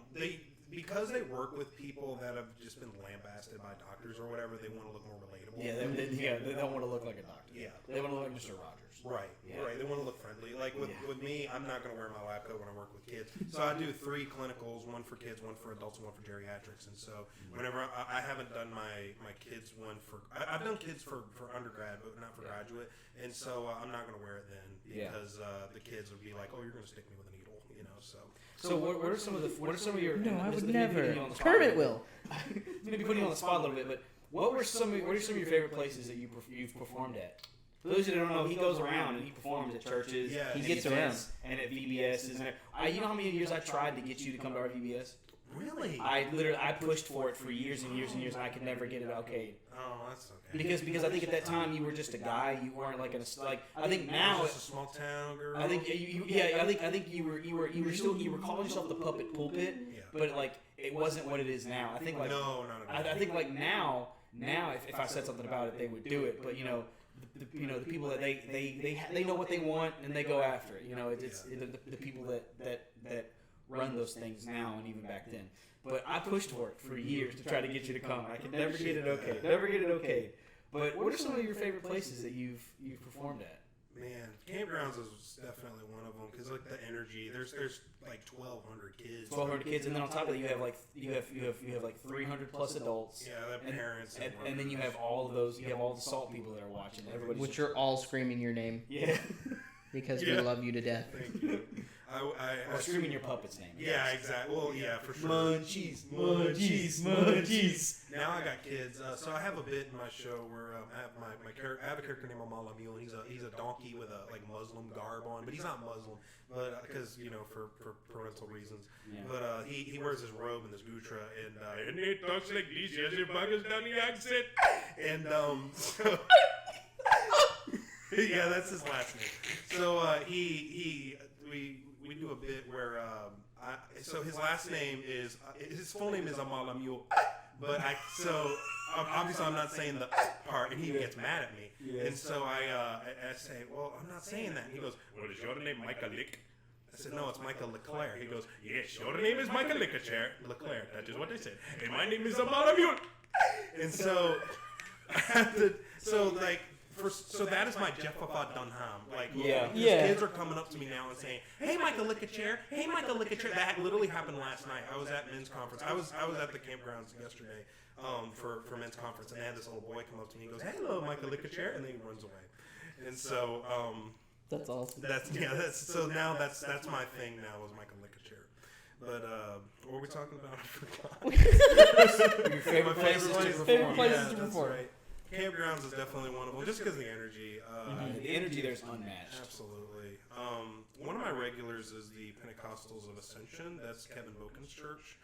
because they work with people that have just been lambasted by doctors or whatever. They want to look more relatable. Yeah, they don't want to look like a doctor. Yeah, they want to look like Mr. Rogers. Right. They want to look friendly. Like with me, I'm not going to wear my lab coat when I work with kids. So I do 3 clinicals: one for kids, one for adults, and one for geriatrics. And so whenever I haven't done my kids one for I've done kids for undergrad, but not for graduate. And so I'm not going to wear it then because the kids would be like, "Oh, you're going to stick me with a needle," So what are some of your? No, I would never. Kermit will. I'm gonna be putting you on the spot a little bit, but what are some of your favorite places that you've performed at? For those who don't know, he goes around and he performs at churches. Yeah, he gets around and at VBSs. And you know how many years I tried to get you to come to our VBS? Really? I pushed for it for years and years and years, and I could never get it okayed. Oh, that's okay. Because I think at that time you were just a guy. You weren't like I think now just a small town girl. I think I think you were calling yourself the puppet pulpit, but like it wasn't what it is now. I think like I think like now if I said something about it, they would do it. But the people that they know what they want and they go after it. It's the people that run those things now and even back then. But I pushed for it for years to try to get you to come. I could never get it okay. Never get it okay. But what are some of your favorite places that you've performed at? Man, campgrounds is definitely one of them because like the energy. There's like 1,200 kids. 1,200 kids, and then on top of that, you have like 300 plus adults. Yeah, they have parents. And then you have all of those. You have all the SALT people that are watching. Which are all screaming your name. Yeah. Because we love you to death. Thank you. Or screaming your puppet's name. Yeah, exactly. Well, yeah, for sure. Munchies, munchies, munchies. Now I got kids, so I have a bit in my show where I have I have a character named Amal Amil, and he's a donkey with a like Muslim garb on, but he's not Muslim, but because for parental reasons. Yeah. But he wears his robe and this gutra, and he talks like this. He has your Pakistani accent, and so. Yeah, that's his last name. So we do a bit where so his last name is his full name is Amal Amul, but obviously I'm not saying the part, and he gets mad at me, and so I say, well, I'm not saying that, and he goes, well, is your name Micah Lick? I said, no, it's Micah Leclerc. He goes, yes, your name is Micah Leclerc. That is what they said, and my name is Amal Amul, and so I have to so that is my Jeffafah Dunham. Like, kids are coming up to me now and saying, "Hey, Micah, lick a chair. Hey, Micah, lick a chair." That literally happened last night. I was at men's conference. I was at the campgrounds yesterday for men's conference, and they had this little boy come up to me. He goes, "Hello, Micah, lick a chair," and then he runs away. And so that's awesome. That's my thing now is Micah, lick a chair. But what were we talking about? I forgot. Your favorite places to perform. Right. Campgrounds is definitely one of them, just because of the energy. The energy there's unmatched. Absolutely. One of my regulars is the Pentecostals of Ascension. That's Kevin Boken's church.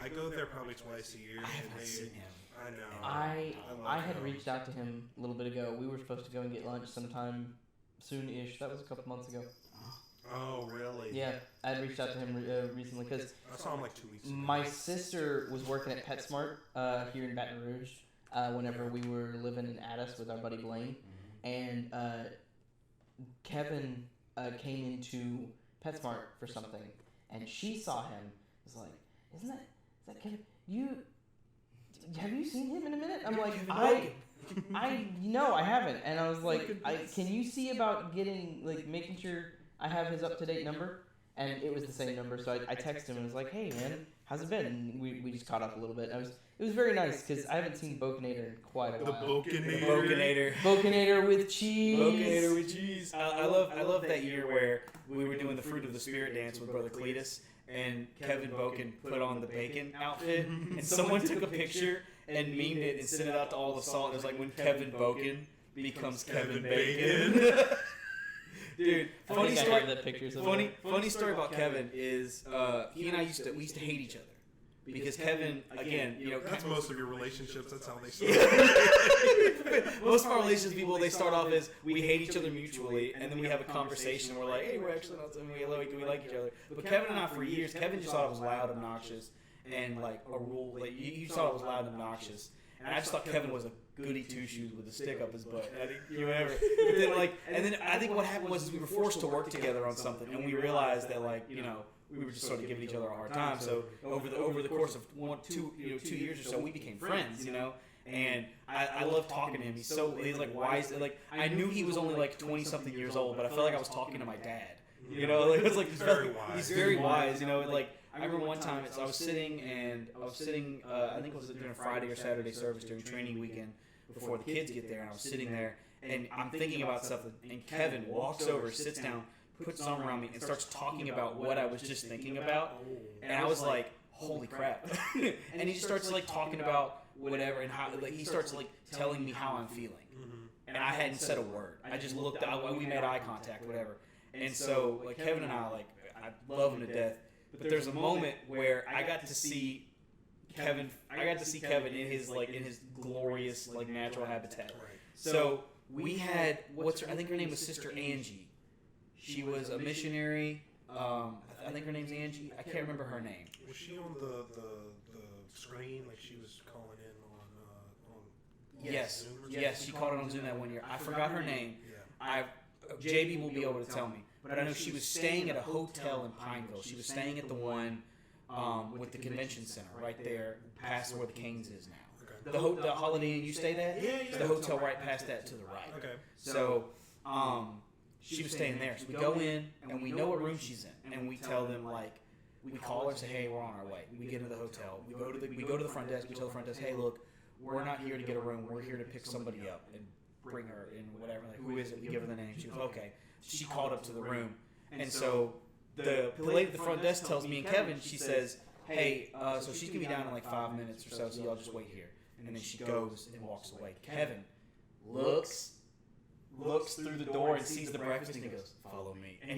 I go there probably twice a year. I haven't seen him. I know. I had reached out to him a little bit ago. We were supposed to go and get lunch sometime soon-ish. That was a couple months ago. Oh, really? Yeah, I had reached out to him recently because I saw him like 2 weeks ago. My sister was working at PetSmart here in Baton Rouge. Whenever we were living in Addis with our buddy Blaine, and Kevin came into PetSmart for something, and she saw him. Was like, is that Kevin? Have you seen him in a minute? I'm like, no, I haven't. And I was like, can you see about making sure I have his up-to-date number? And it was the same number, so I texted him and was like, hey man, how's it been? And we just caught up a little bit. It was very nice because I haven't seen Bokenator in quite a while. Bokinator with cheese. Bokinator with cheese. I love that year where we were doing the Fruit of the Spirit dance with Brother Cletus, and Kevin Boken put on the bacon outfit, and someone took a picture and memed it and sent it out to all the SALT. It was like when Kevin Boken becomes Kevin Bacon. Dude, funny story about Kevin is he and I used to hate each other because Kevin, again, that's most of your relationships. That's how they start. Most of our relationships, people, they start off as we hate each other mutually, and then we have a conversation. And we're like, hey, we're actually not something we like each other. But Kevin and I, for years, Kevin just thought I was loud, obnoxious, and like a rule. Like you thought I was loud and obnoxious. And I just thought Kevin was a goody two-shoes with a stick up his butt. I think, whatever. And then I think what happened was we were forced to work together on something, and we realized that we were just sort of giving each other a hard time. So over the course of 2 years or so, we became friends. And I love talking to him. He's like wise. Like I knew he was only like 20-something years old, but I felt like I was talking to my dad. It was like he's very wise. I remember one time I was sitting. I think it was during a Friday or Saturday service during training weekend before the kids get there, and I was sitting there and I'm thinking about something, and Kevin walks over, sits down, puts his arm around me, and starts talking about what I was just thinking about, and I was like, holy crap. And he just starts talking about whatever, and how he starts telling me how I'm feeling, and I hadn't said a word. I just looked. We made eye contact, whatever. And so Kevin and I love him to death. But there's a moment where I got to see Kevin. I got to see Kevin in his glorious like natural habitat. So we had I think her name was Sister Angie. She was a missionary. I think her name's Angie. I can't remember her name. Was she on the screen like she was calling in on Yes, Zoom or yes, she called it on Zoom that one year. I forgot her name. JB will be able to tell me, but I know she was staying at a hotel in Pineville. She was staying at the one with the convention center right there, past where the Canes is now. Okay. The Holiday Inn you stayed at? Yeah. It's the hotel right past that to the right. Okay. So, she was staying there. So we go in and we know what room she's in, and we tell them like, we call her and say, hey, we're on our way. We get into the hotel. We go to the front desk. We tell the front desk, hey, look, we're not here to get a room. We're here to pick somebody up and bring her in, whatever. Like, who is it? We give her the name. She was okay. She called up to the room, and so the lady at the front desk tells me and Kevin, she says, hey, so she's gonna be down in like 5 minutes or so y'all just wait here. And then she goes and walks away. Kevin looks through the door and sees the breakfast and he goes, follow me. And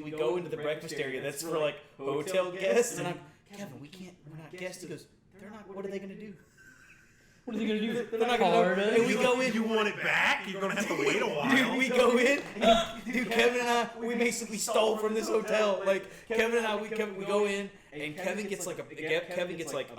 we go into the breakfast area that's for like hotel guests. And I'm, Kevin, we're not guests. He goes, they're not, what are they going to do? What are they going to do? They're not going to know. And we go in. You want it back? You're going to have to wait a while. Dude, we go in. Dude, Kevin and I, we basically stole from this hotel. Like, Kevin and I, we go in and Kevin gets like a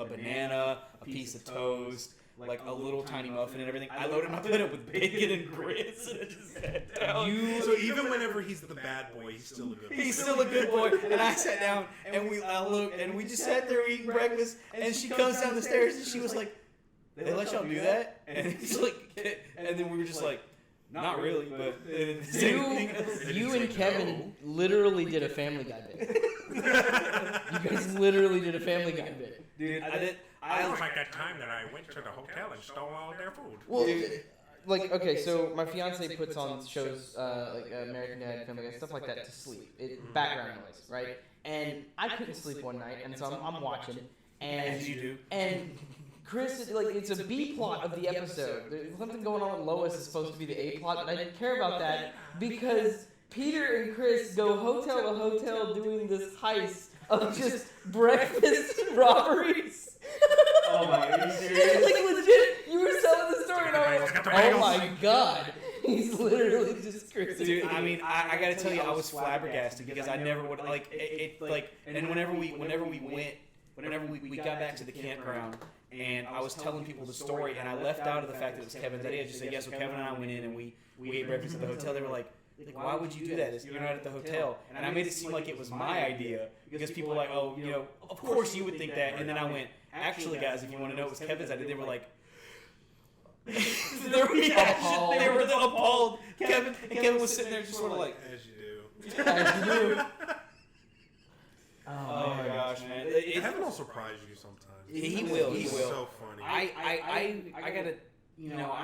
banana, a piece of toast, like a little tiny muffin and everything. I loaded him up with bacon and grits and I just sat down. So even whenever he's the bad boy, he's still a good boy. He's still a good boy. And I sat down and I looked and we just sat there eating breakfast and she comes down the stairs and she was like, they let y'all do that? And it's like, and then we were just like, not really, but you and Kevin literally did a Family Guy bit. You guys literally did a Family Guy bit. Dude, I was like that time that I went to the hotel and stole all their food. Well, like, okay, so my fiance puts on shows like American Dad, Family Guy, stuff like that to sleep. Background noise, right? And I couldn't sleep one night, and so I'm watching. And as you do. And Chris, like, it's a B plot of the episode. There's something going on with Lois is supposed to be the A plot, but I didn't care about that because Peter and Chris go hotel to hotel doing this heist of just breakfast robberies. Oh my God, are you serious? Like, legit, you were telling the story and I was like, oh my God. He's literally just crazy. Dude, I mean, I gotta tell you, I was flabbergasted because I never would, like, and whenever we got back to the campground, and I was telling people the story, and I left out of the fact that it was Kevin's idea. I just said, yes, so Kevin and I went in, and we ate breakfast at the hotel. They were like, why would you do that? You're not at the hotel. And I made it seem like it was my idea, because people were like, oh, you know, of course you would think that. And then I went, actually, guys, if you want to know, it was Kevin's idea. They were like, their reaction, they were appalled. Kevin was sitting there just sort of like, as you do. As you do. Oh my gosh, man. Heaven will surprise you sometimes. He will. He's so funny. I gotta, you know,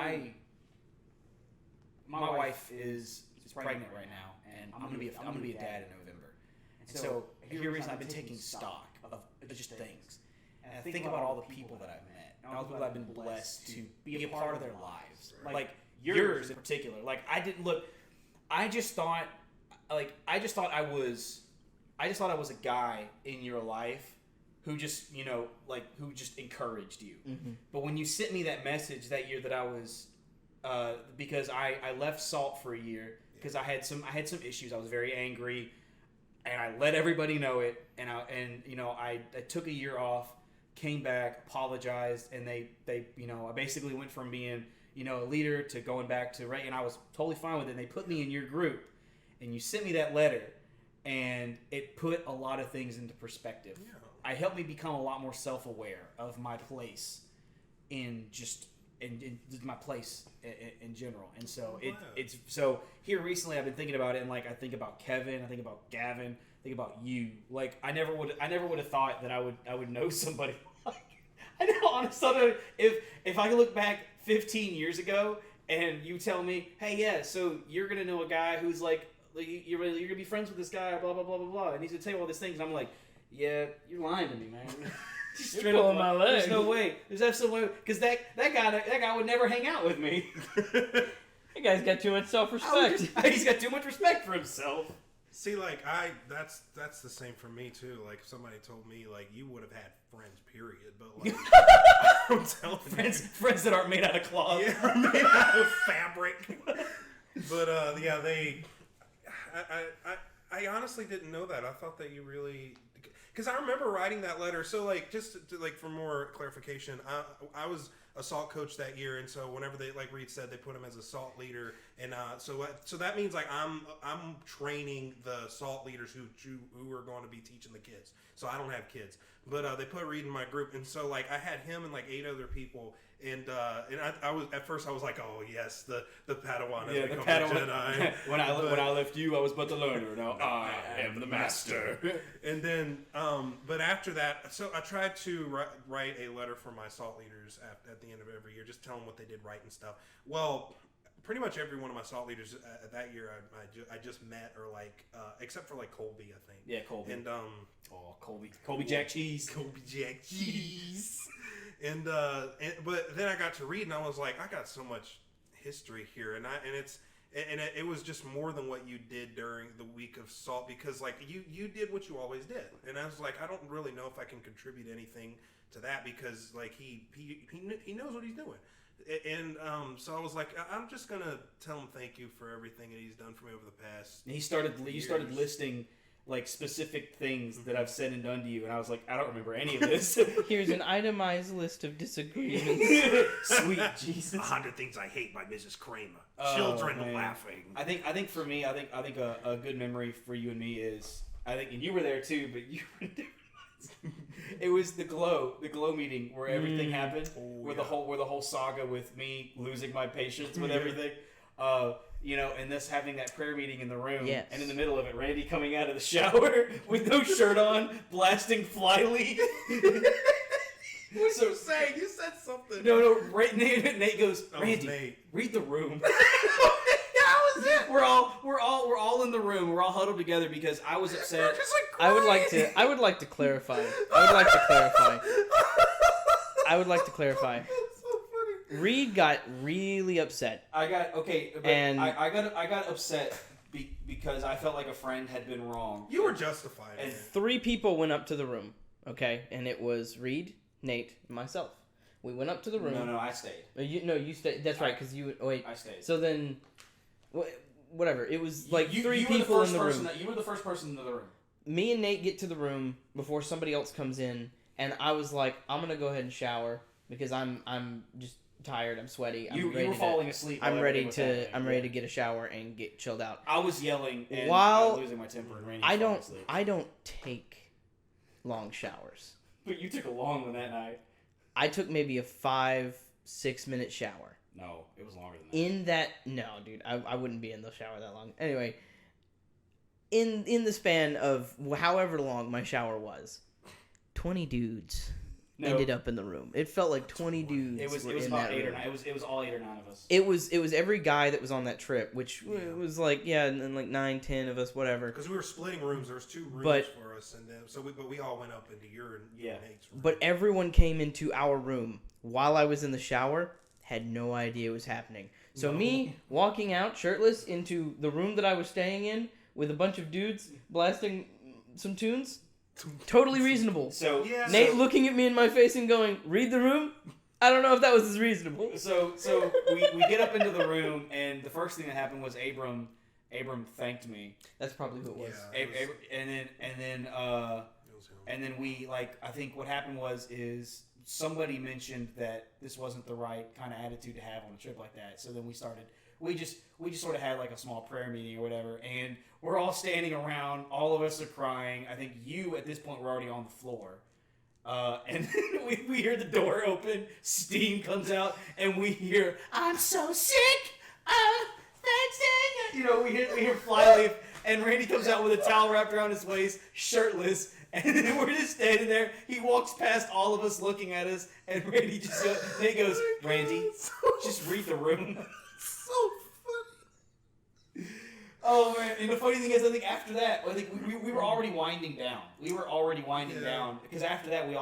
my wife is pregnant right now, and I'm gonna be a dad in November. And so here recently I've been taking stock of just things, and I think about all the people that I've met, and all the people that I've been blessed to be a part of their lives, like yours in particular. Like I just thought I was a guy in your life who just, you know, like, who just encouraged you. Mm-hmm. But when you sent me that message that year that I was, because I left Salt for a year because I had some issues. I was very angry, and I let everybody know it. And I took a year off, came back, apologized, and they you know, I basically went from being, you know, a leader to going back to right, and I was totally fine with it. And they put me in your group, and you sent me that letter, and it put a lot of things into perspective. Yeah. It helped me become a lot more self-aware of my place in my place in general. And so it's so here recently I've been thinking about it, and like I think about Kevin, I think about Gavin, I think about you. Like I never would have thought that I would know somebody. I know, honestly, if I could look back 15 years ago and you tell me, hey, yeah, so you're gonna know a guy who's like you're gonna be friends with this guy, blah blah blah blah blah, and he's gonna tell you all these things, and I'm like, yeah, you're lying to me, man. Straight up my leg. There's no way. There's absolutely no way. Because that guy would never hang out with me. That guy's got too much self-respect. He's got too much respect for himself. See, like that's the same for me too. Like if somebody told me like you would have had friends, period. But like I'm telling friends that aren't made out of cloth, made out of fabric. But I honestly didn't know that. I thought that you really, because I remember writing that letter. So like just to, like for more clarification, I was assault coach that year, and so whenever they, like Reed said, they put him as assault leader, and so that means like I'm training the assault leaders who are going to be teaching the kids. So I don't have kids, but they put Reed in my group, and so like I had him and like 8 other people, and I was at first I was like, oh yes, the Padawan has become a Jedi. when I left you, I was but the learner. Now I am the master. And then, but after that, so I tried to write a letter for my assault leaders at the end of every year, just tell them what they did right and stuff. Well, pretty much every one of my assault leaders that year I just met, or like except for like Colby, I think. Yeah, Colby. And Colby Jack Cheese. Colby Jack Cheese. And but then I got to read, and I was like, I got so much history here, and it was just more than what you did during the week of SALT, because like you did what you always did, and I was like, I don't really know if I can contribute anything to that, because like he knows what he's doing. And so I was like, I'm just gonna tell him thank you for everything that he's done for me over the past. And you started listing like specific things that I've said and done to you, and I was like, I don't remember any of this. Here's an itemized list of disagreements. Sweet Jesus. 100 Things I Hate by Mrs. Kramer. Oh, Children man. laughing. I think for me, I think a good memory for you and me is, I think, and you were there too, but you were there. It was the glow meeting where everything happened, where the whole saga with me losing my patience with everything, and this having that prayer meeting in the room, yes. And in the middle of it, Randy coming out of the shower with no shirt on, blasting Flyleaf. What you say? You said something. No. Nate goes, Randy, Nate. read the room. How was it? We're all in the room. We're all huddled together because I was upset. We're just like I would like to clarify. So funny. Reed got really upset. I got upset because I felt like a friend had been wrong. You were justified. And 3 people went up to the room, okay? And it was Reed, Nate, and myself. We went up to the room. No, I stayed. You stayed. That's right, because you... wait. I stayed. So then... Whatever. It was like you 3 people in the room. You were the first person in the room. Me and Nate get to the room before somebody else comes in, and I was like, I'm going to go ahead and shower because I'm just tired. I'm sweaty. You were falling asleep. I'm ready to get a shower and get chilled out. I was yelling and while I was losing my temper, and Randy was falling asleep. I don't take long showers. But you took a long one that night. I took maybe a 5-6 minute shower. No, it was longer than that. No, dude, I wouldn't be in the shower that long. Anyway, in the span of however long my shower was, 20 dudes ended up in the room. It felt like 20 dudes. It was were in about that 8 room. or 9. It was all 8 or 9 of us. It was every guy that was on that trip, which was like and then like 9-10 of us, whatever. Because we were splitting rooms. There was 2 rooms for us, and then but we all went up into your and Nate's room. But everyone came into our room while I was in the shower. Had no idea what was happening. So me walking out shirtless into the room that I was staying in with a bunch of dudes blasting some tunes, totally reasonable. So Nate looking at me in my face and going, "Read the room." I don't know if that was as reasonable. So we get up into the room, and the first thing that happened was Abram thanked me. That's probably who it was. Yeah, and then we I think what happened is somebody mentioned that this wasn't the right kind of attitude to have on a trip like that. So then we just sort of had like a small prayer meeting or whatever, and we're all standing around. All of us are crying. I think you at this point were already on the floor. And then we hear the door open, steam comes out, and we hear, "I'm so sick, thanks." We hear Flyleaf, and Randy comes out with a towel wrapped around his waist, shirtless, and then we're just standing there. He walks past all of us looking at us, and Randy Nate goes, "Randy, just read the room." So funny. Oh man! And the funny thing is, I think after that, I think we were already winding down. We were already winding down because after that we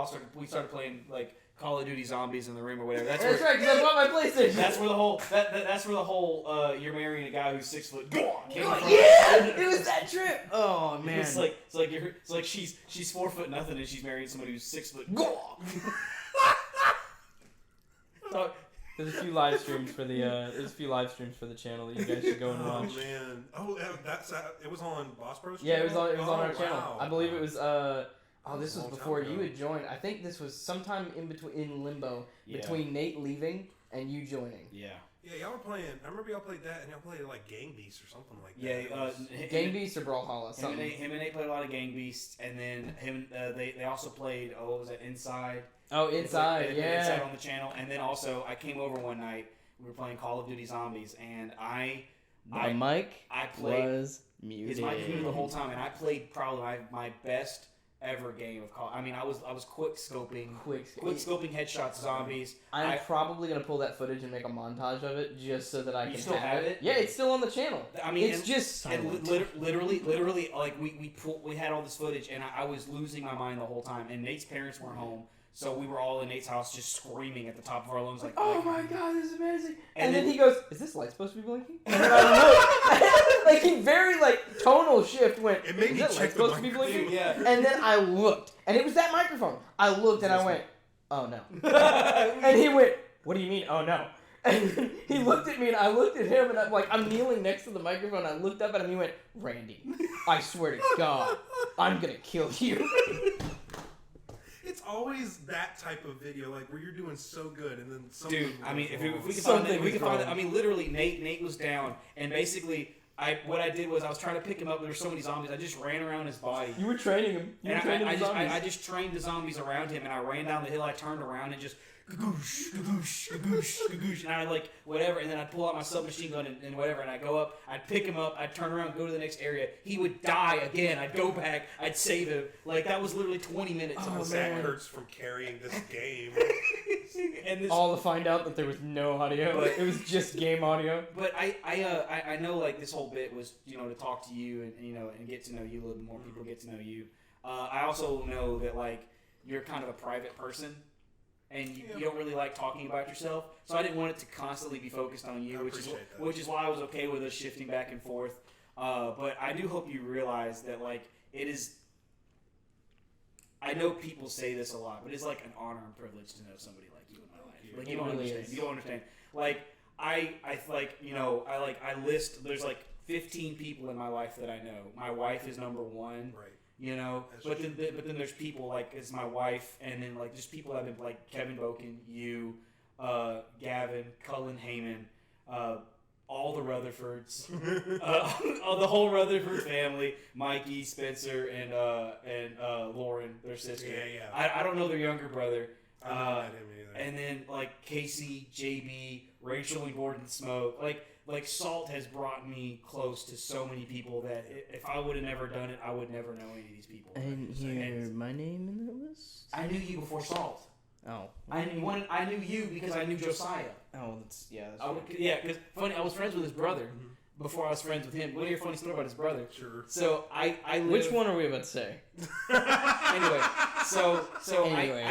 started playing like Call of Duty Zombies in the room or whatever. That's right, because I bought my PlayStation. That's where the whole that's where the whole you're marrying a guy who's 6 foot. Yeah, it was that trip. Oh man, it's like she's 4 foot nothing and she's marrying somebody who's 6 foot. So, there's a few live streams for the channel that you guys should go and watch. Oh man! Oh, that's it was on Boss Bros. Yeah, it was on our wow. channel. I believe it was. This was long before time you ago. had joined. I think this was sometime in limbo Yeah. between Nate leaving and you joining. yeah. Yeah, y'all were playing. I remember y'all played that, and y'all played like Gang Beasts or something like that. Yeah, It was- Gang Beasts or Brawlhalla, Him and, something. Nate played a lot of Gang Beasts, and then they also played what was it, Inside? Oh, They Inside, played Inside yeah. on the channel, and then also I came over one night. We were playing Call of Duty Zombies, and I Mike played was muted. his mic was muted the whole time, and I played probably my best ever game of Call. I mean, I was quick scoping headshots zombies. I'm probably gonna pull that footage and make a montage of it just so that I You can still have it? Yeah, it's still on the channel. I mean, it's just silent. literally, like we had all this footage, and I was losing my mind the whole time. And Nate's parents weren't home, so we were all in Nate's house just screaming at the top of our lungs, like, oh my god, this is amazing. And And then then- he goes, is this light supposed to be blinking? And then I looked. Like, he very, tonal shift went, It made is me that check light the supposed to be microphone. blinking? Yeah. And then I looked. And it was that microphone. I looked and I went, oh no. And And he went, what do you mean, oh no? And he looked at me and I looked at him and I'm kneeling next to the microphone. I looked up at him and he went, Randy, I swear to God, I'm going to kill you. It's always that type of video, like where you're doing so good, and then something. Dude, I mean, if we can Something find it, we is can find it. wrong. I mean, literally, Nate was down, and basically, what I did was I was trying to pick him up. There were so many zombies. I just ran around his body. You were training him. You were And training the zombies. I just trained the zombies around him, and I ran down the hill. I turned around and just gagoosh, gagoosh, gagoosh, gagoosh, and I whatever, and then I'd pull out my submachine gun and whatever, and I'd go up, I'd pick him up, I'd turn around, go to the next area. He would die again. I'd go back, I'd save him. Like that was literally 20 minutes. Oh, of Zach man. hurts from carrying this game. and this, All to find out that there was no audio. But- It was just game audio. But I know like this whole bit was to talk to you and get to know you a little bit more. People get to know you. I also know that like you're kind of a private person, and you don't really like talking about yourself. So I didn't want it to constantly be focused on you, I which appreciate that. is why I was okay with us shifting back and forth. But I do hope you realize that like it is. I know people say this a lot, but it's like an honor and privilege to know somebody like you in my life. Like you It don't really understand. is. You don't understand. Like I list. There's like 15 people in my life that I know. My wife is number one. Right. That's But true. then there's people like it's my wife, and then like just people I've been like Kevin Boken, you, Gavin, Cullen Heyman, all the Rutherfords, the whole Rutherford family, Mikey, Spencer, and Lauren, their sister. Yeah. I don't know their younger brother. I never met him either. And then like Casey, JB, Rachel, and Gordon Smoke. Like Salt has brought me close to so many people that if I would have never done it, I would never know any of these people. I didn't hear my name in that list. I knew you before Salt. Oh. I knew you because I knew Josiah. Oh, that's right. Because funny, I was friends with his brother before I was friends with him. Want to hear a funny story about his brother? Sure. So I live, Which one are we about to say? anyway, Anyway.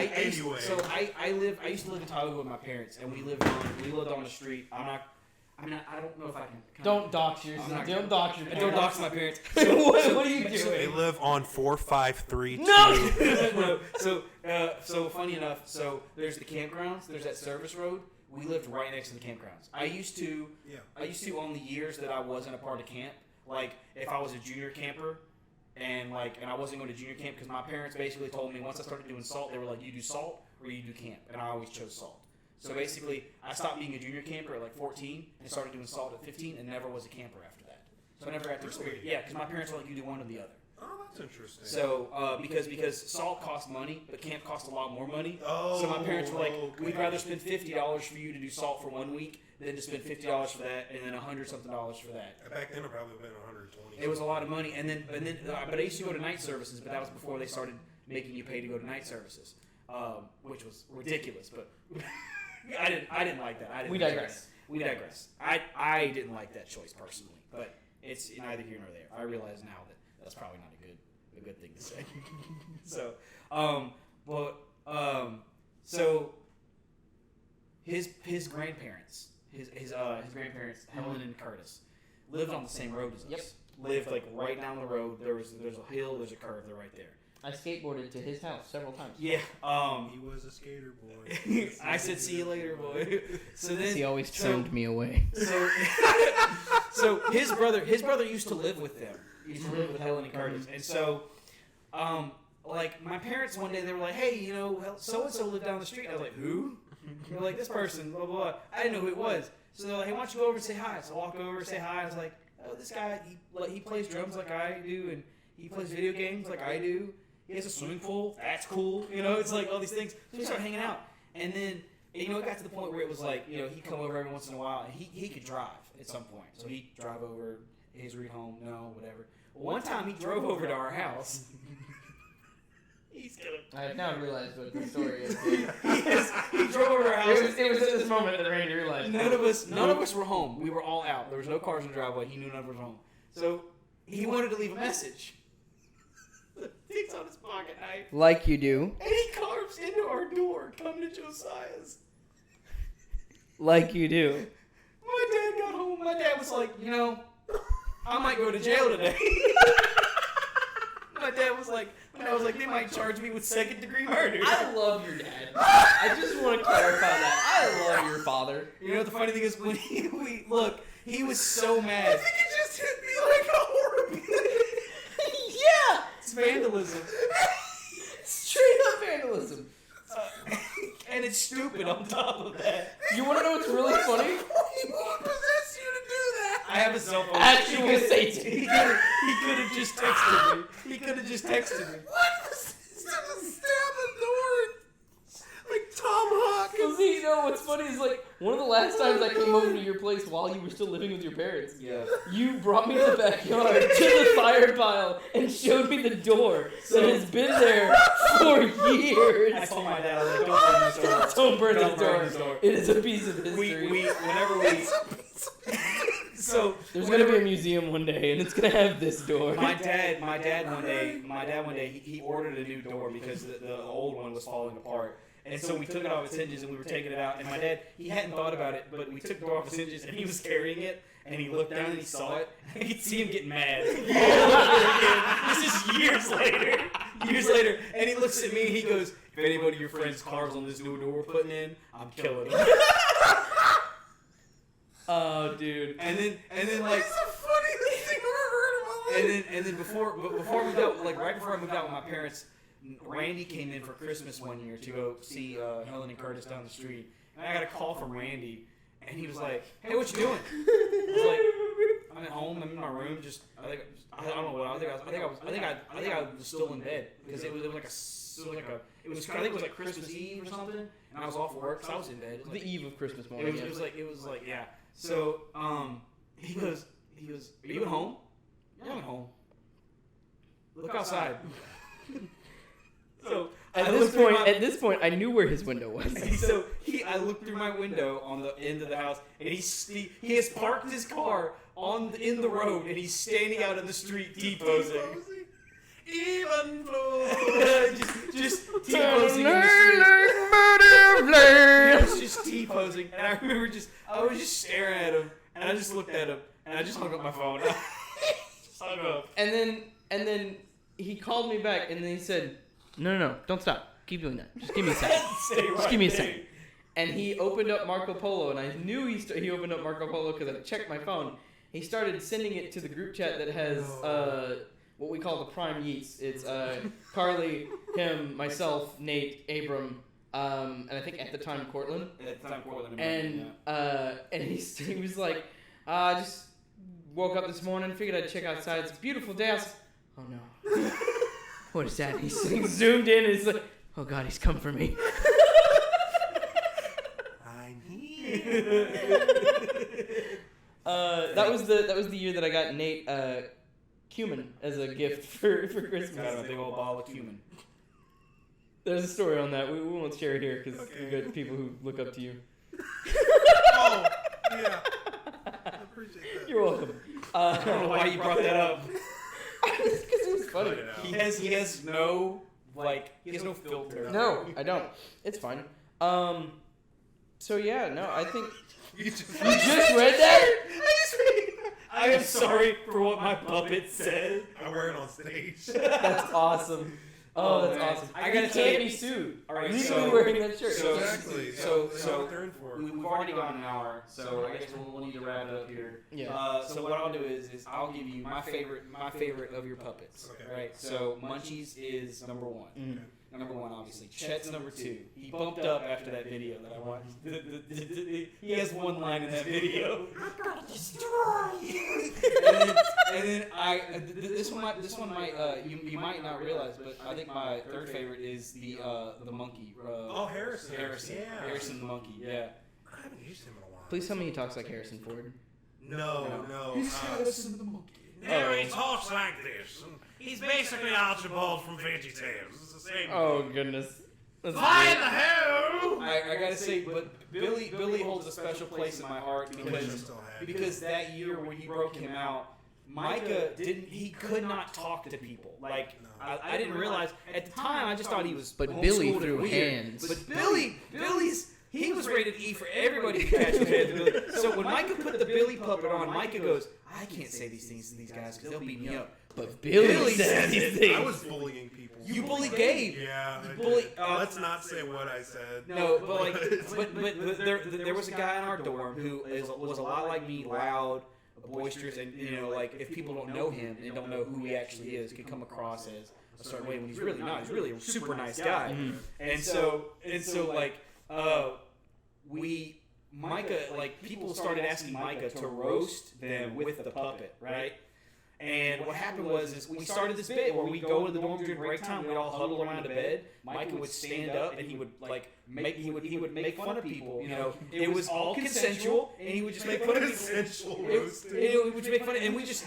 I used to live in Tioga with my parents, and we lived on the street. I don't know if I can. Don't dox yourself. I'm not Don't dox your I don't dox my parents. What are you They doing? live on 4532. No! No. So funny enough, so there's the campgrounds. There's that service road. We lived right next to the campgrounds. I used to on the years that I wasn't a part of camp, like if I was a junior camper, and I wasn't going to junior camp because my parents basically told me once I started doing salt, they were like, you do salt or you do camp, and I always chose salt. So basically, I stopped being a junior camper at like 14 and started doing salt at 15 and never was a camper after that. So I never got to experience. Yeah, because my parents were like, you do one or the other. Oh, that's interesting. So because salt costs money, but camp costs a lot more money. Oh, So my parents were like, okay. we'd rather spend $50 for you to do salt for 1 week than to spend $50 for that and then $100-something for that. Back then, it probably would have been 120. It was a lot of money, but I used to go to night services, but that was before they started making you pay to go to night services, which was ridiculous. But I didn't like that. We digress. We digress. I didn't like that choice personally, but it's neither here nor there. I realize now that that's probably not a good thing to say. So, So his grandparents, his grandparents, Helen and Curtis, lived on the same road as us. Yep. Lived like right down the road. There's a hill, there's a curve. They're right there. I skateboarded to his house several times. Yeah. He was a skater boy. I said, "See you later, boy." So then He always turned me away. So his brother used to live with them. He used to live with Helen and Curtis, and so, like my parents one day they were like, "Hey, you know, so and so lived down the street." I was like, "Who?" They're like, "This person." Blah blah blah. I didn't know who it was. So they're like, "Hey, why don't you go over and say hi?" So I walk over, say hi. I was like, "Oh, this guy, he plays drums like I do, and he plays video games like I do. He has a swimming pool. That's cool. You know, it's like all these things." So we started hanging out, and then it got to the point where it was like, he'd come over every once in a while, and he could drive at some point. So he'd drive over his route home, whatever. One time he drove over to our house. He's gonna. I have now realized what the story is. He drove over our house. It was at this moment that Randy realized. None of us were home. We were all out. There was no cars in the driveway. He knew none of us were home. So he wanted to leave a message. The thing's on his pocket knife. Like you do. And he carves into our door, "Come to Josiah's." Like you do. My dad got home. My dad was like, I might go to jail today. My dad was like, they might charge me with second-degree murder. I love your dad. I just want to clarify that. I love your father. You know, the funny thing is, when he was so mad. I think it just hit me like a horror. Yeah! It's vandalism. Straight up vandalism. And it's stupid on top of that. You want to know what's really funny? Who would possess you to do that? I have a cell phone. Actual Satan. He could have just texted me. What? Instead of stab the door like Tomahawk. Well, see, what's funny is like one of the last times I came over to your place while you were still living with your parents. Yeah. You brought me to the backyard to the fire pile and showed me the door that has been there for years. I told my dad, I was like, "Don't burn this door. Don't burn Don't the burn door. this door." It is a piece of history. So There's gonna be a museum one day, and it's gonna have this door. my dad one day he ordered a new door because the old one was falling apart. And so we took it off its hinges and we were taking it out. And my dad, he hadn't thought about it, but we took the door off its hinges and he was carrying it. And he looked down and he saw it. And I could see him getting mad. This is years later. And he looks at me and he goes, "If anybody of your friends carves on this new door we're putting in, I'm killing him." Oh, dude. And then like. It's the funniest thing I've ever heard in my life. And then before we moved out, like right before I moved out with my parents, Randy came in for Christmas one year to go see Helen and Curtis down the street. And I got a call from Randy, and he was like, "Hey, what you doing?" I was like, "I'm at home. I'm in my room. I don't know what. I think I was still in bed because it was like Christmas Eve or something, and I was off work, so I was in bed. It was The like, eve of Christmas morning. it was like yeah. So he goes, "Are you at home?" "Yeah, I'm at home." "Look outside." So At this point, I knew where his window was. I looked through my window on the end of the house, and he has parked his car in the road, and he's standing out in the street T-posing. Even flow. just T-posing in the street. He was just T-posing, and I remember I was just staring at him, and I just looked at him, and I just hung up my phone. Just hung up. And then he called me back, and then he said, No, don't stop. Keep doing that. Just give me a second. Just give me a second. And he opened up Marco Polo, and I knew he opened up Marco Polo because I checked my phone. He started sending it to the group chat that has what we call the Prime Yeats. It's Carly, him, myself, Nate, Abram, and I think at the time Cortland. And he was like, I just woke up this morning, figured I'd check outside. It's a beautiful day. I was like, oh no. What is that? He's zoomed in and he's like, oh God, he's come for me. I'm here. That was the year that I got Nate cumin as a gift for Christmas. Got a big old ball of cumin. There's a story on that. We won't share it here because we got people who look up to you. Oh, yeah. I appreciate that. You're welcome. I don't know why you brought that up. Because it was funny. He has no like he has no filter. No, I don't. It's fine. So yeah, no, I think You just you just read that. I am sorry for what my puppet said. I wear it on stage. That's awesome. Oh, that's man. awesome. I gotta You tell can't you- be sued. All right, Legally so- wearing that shirt. so- Exactly. so- That's so- what they're in for. We've already gone an hour, so I guess we'll need to wrap it up here. Yeah. So what I'll do is I'll give you my favorite of your puppets. Okay. Right. So Munchies is number one. Mhm. Number one, obviously. Chet's number two. He bumped up after that video that I watched. He has one line in that video. I'm gonna destroy you. and then this one might you might not realize, but I think my third favorite is the monkey. Harrison. Yeah. Harrison the monkey. Yeah. I haven't used him in a while. Please tell me he talks like Harrison Ford. No. Harrison the monkey. No, he talks like this. And he's basically Archibald from VeggieTales. It's the same. Oh goodness. That's Fly in weird. the hole! I gotta say, but Billy holds a special place in my heart Still have. because that year when he broke him out, Micah he could not talk to people. Like No. I didn't realize at the time. I just thought he was. But Billy homeschooled and threw weird. hands. But he was rated E for everybody to catch his hands. So when Micah put the Billy puppet on, Micah goes, "I can't say these things to these guys because they'll beat me up." But Billy Billy says says these it. things. I was bullying people. You bullied Gabe. Yeah. You I bullied- did. Let's not say what I said. No, but like, but there was a guy in our dorm who was a lot like me, loud, boisterous, and like if people don't know him and don't know who he actually is, could come across as a certain way when he's really not. He's really a super nice guy. Mhm. And so like Micah, like people started asking Micah to roast them with the puppet, right? And what happened was we started this bit where we go to the dorm during break time. We'd all huddle around a bed. Micah would stand up and he would make fun of people. It was all consensual, and he would just make fun of people. Consensual He roasting. would just make fun of, and we just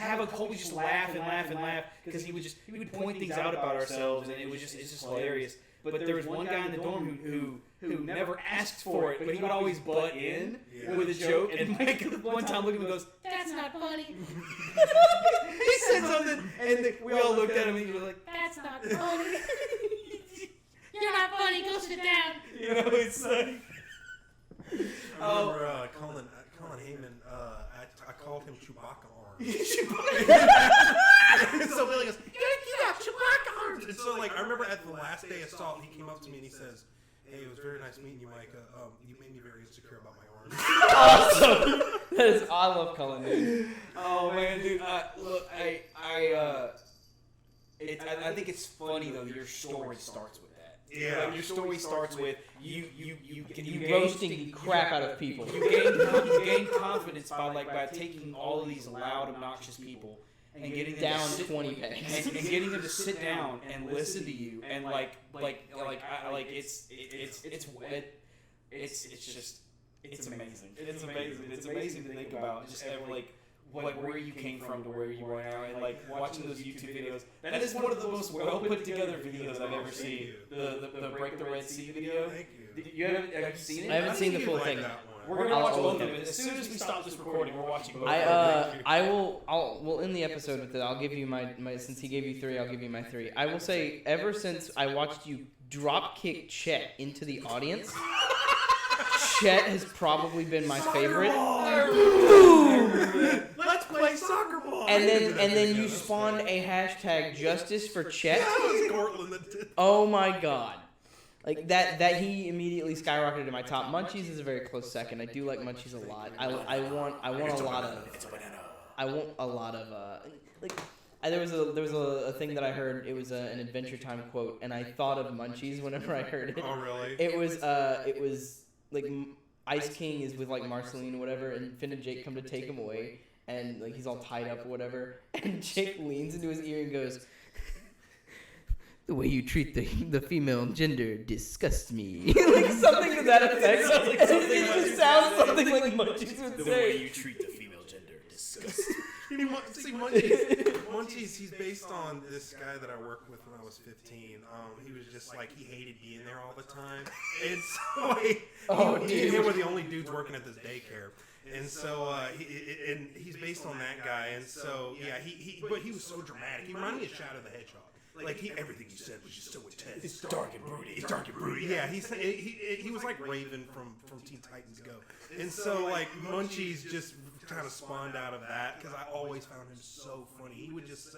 laugh and laugh because he would point things out about ourselves, and it's just hilarious. But there was one guy in the dorm who never asked for it, but he would always butt in with a joke. And Micah one time looked at him and goes, That's not funny. he said something, and we all looked at him and he was like, That's not funny. You're not funny. Go sit down. it's like, I remember Colin Heyman, I called him Chewbacca arms. So Billy goes, you got Chewbacca arms. And so I remember at the last day of Salt, he came up to me and he says, "Hey, it was very nice meeting you, Micah. You made me very insecure about my arms." Awesome. That is, I love Cullen, dude. oh man, dude. Look, I think it's funny though. Your story starts with that. Yeah. Like, your story starts with you Roasting the crap out of people. You gain confidence by taking all of these loud, obnoxious people and getting them Down to sit, 20 pegs. and getting them to sit down and listen to you and it's amazing. It's amazing. It's amazing to think about just where you came from to where you are now, and watching those YouTube videos. That is one of the most well put together videos I've ever seen. The Break the Red Sea video. Thank you. Have you seen it? I haven't seen the full Like thing. that one. We're gonna I'll watch look both at of it. As soon as we stop this recording, we're watching both. We'll end the episode with it. I'll give you my since he gave you 3, I'll give you my 3. I will say, ever since I watched you drop kick Chet into the audience, Chet has probably been my favorite. Let's play soccer ball. And then you spawned a hashtag justice for Chet. That was Cortland that did. Oh my god. Like that he immediately skyrocketed to my top. Munchies is a very close second. I do like Munchies a lot. I want a lot of there was a thing that I heard. It was an Adventure Time quote, and I thought of Munchies whenever I heard it. Oh really? It was like Ice King is with like Marceline or whatever, and Finn and Jake come to take him away, and like he's all tied up or whatever, and Jake leans into his ear and goes, "The way you treat the female gender disgusts me." Like something to that effect. It just sounds something like Munchies would say. you treat the female gender disgusting. See, Munchies, he's based on this guy that I worked with when I was 15. He was just he hated being there all the time. And so me and him were the only dudes working at this daycare. And so he's based on that guy. And so, yeah, but he was so dramatic. He reminded me of Shadow the Hedgehog. everything he said was just so intense. It's dark and broody. It's dark and broody. Yeah, he was like Raven from Teen Titans Go, and so like Munchies just kind of spawned out of that because I always found him so funny. He would just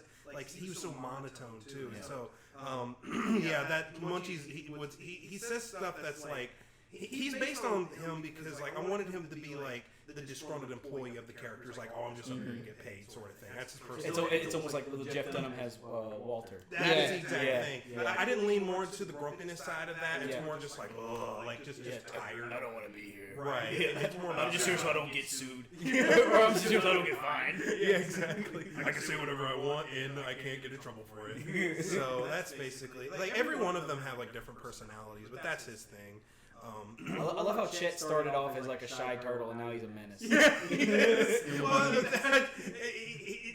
he was so monotone too, and so that Munchies he says stuff that's like. He's based on him because, like, I wanted him to be, like, the disgruntled employee of the characters, like, oh, I'm just up here to get paid sort of thing. That's his personality. It's almost like Jeff Dunham has Walter. That is the exact thing. Yeah. I didn't lean more into the grumpiness side of that. It's more just like, oh, like, just tired. I don't want to be here. Right. It's more about I'm just here so I don't get sued. Or I'm just here so I don't get fined. Yeah, exactly. I can say whatever I want and I can't get in trouble for it. So that's basically, like, every one of them have, like, different personalities, but that's his thing. I love how Chet started off as like a shy turtle and now he's a menace. Yeah, he is. Well,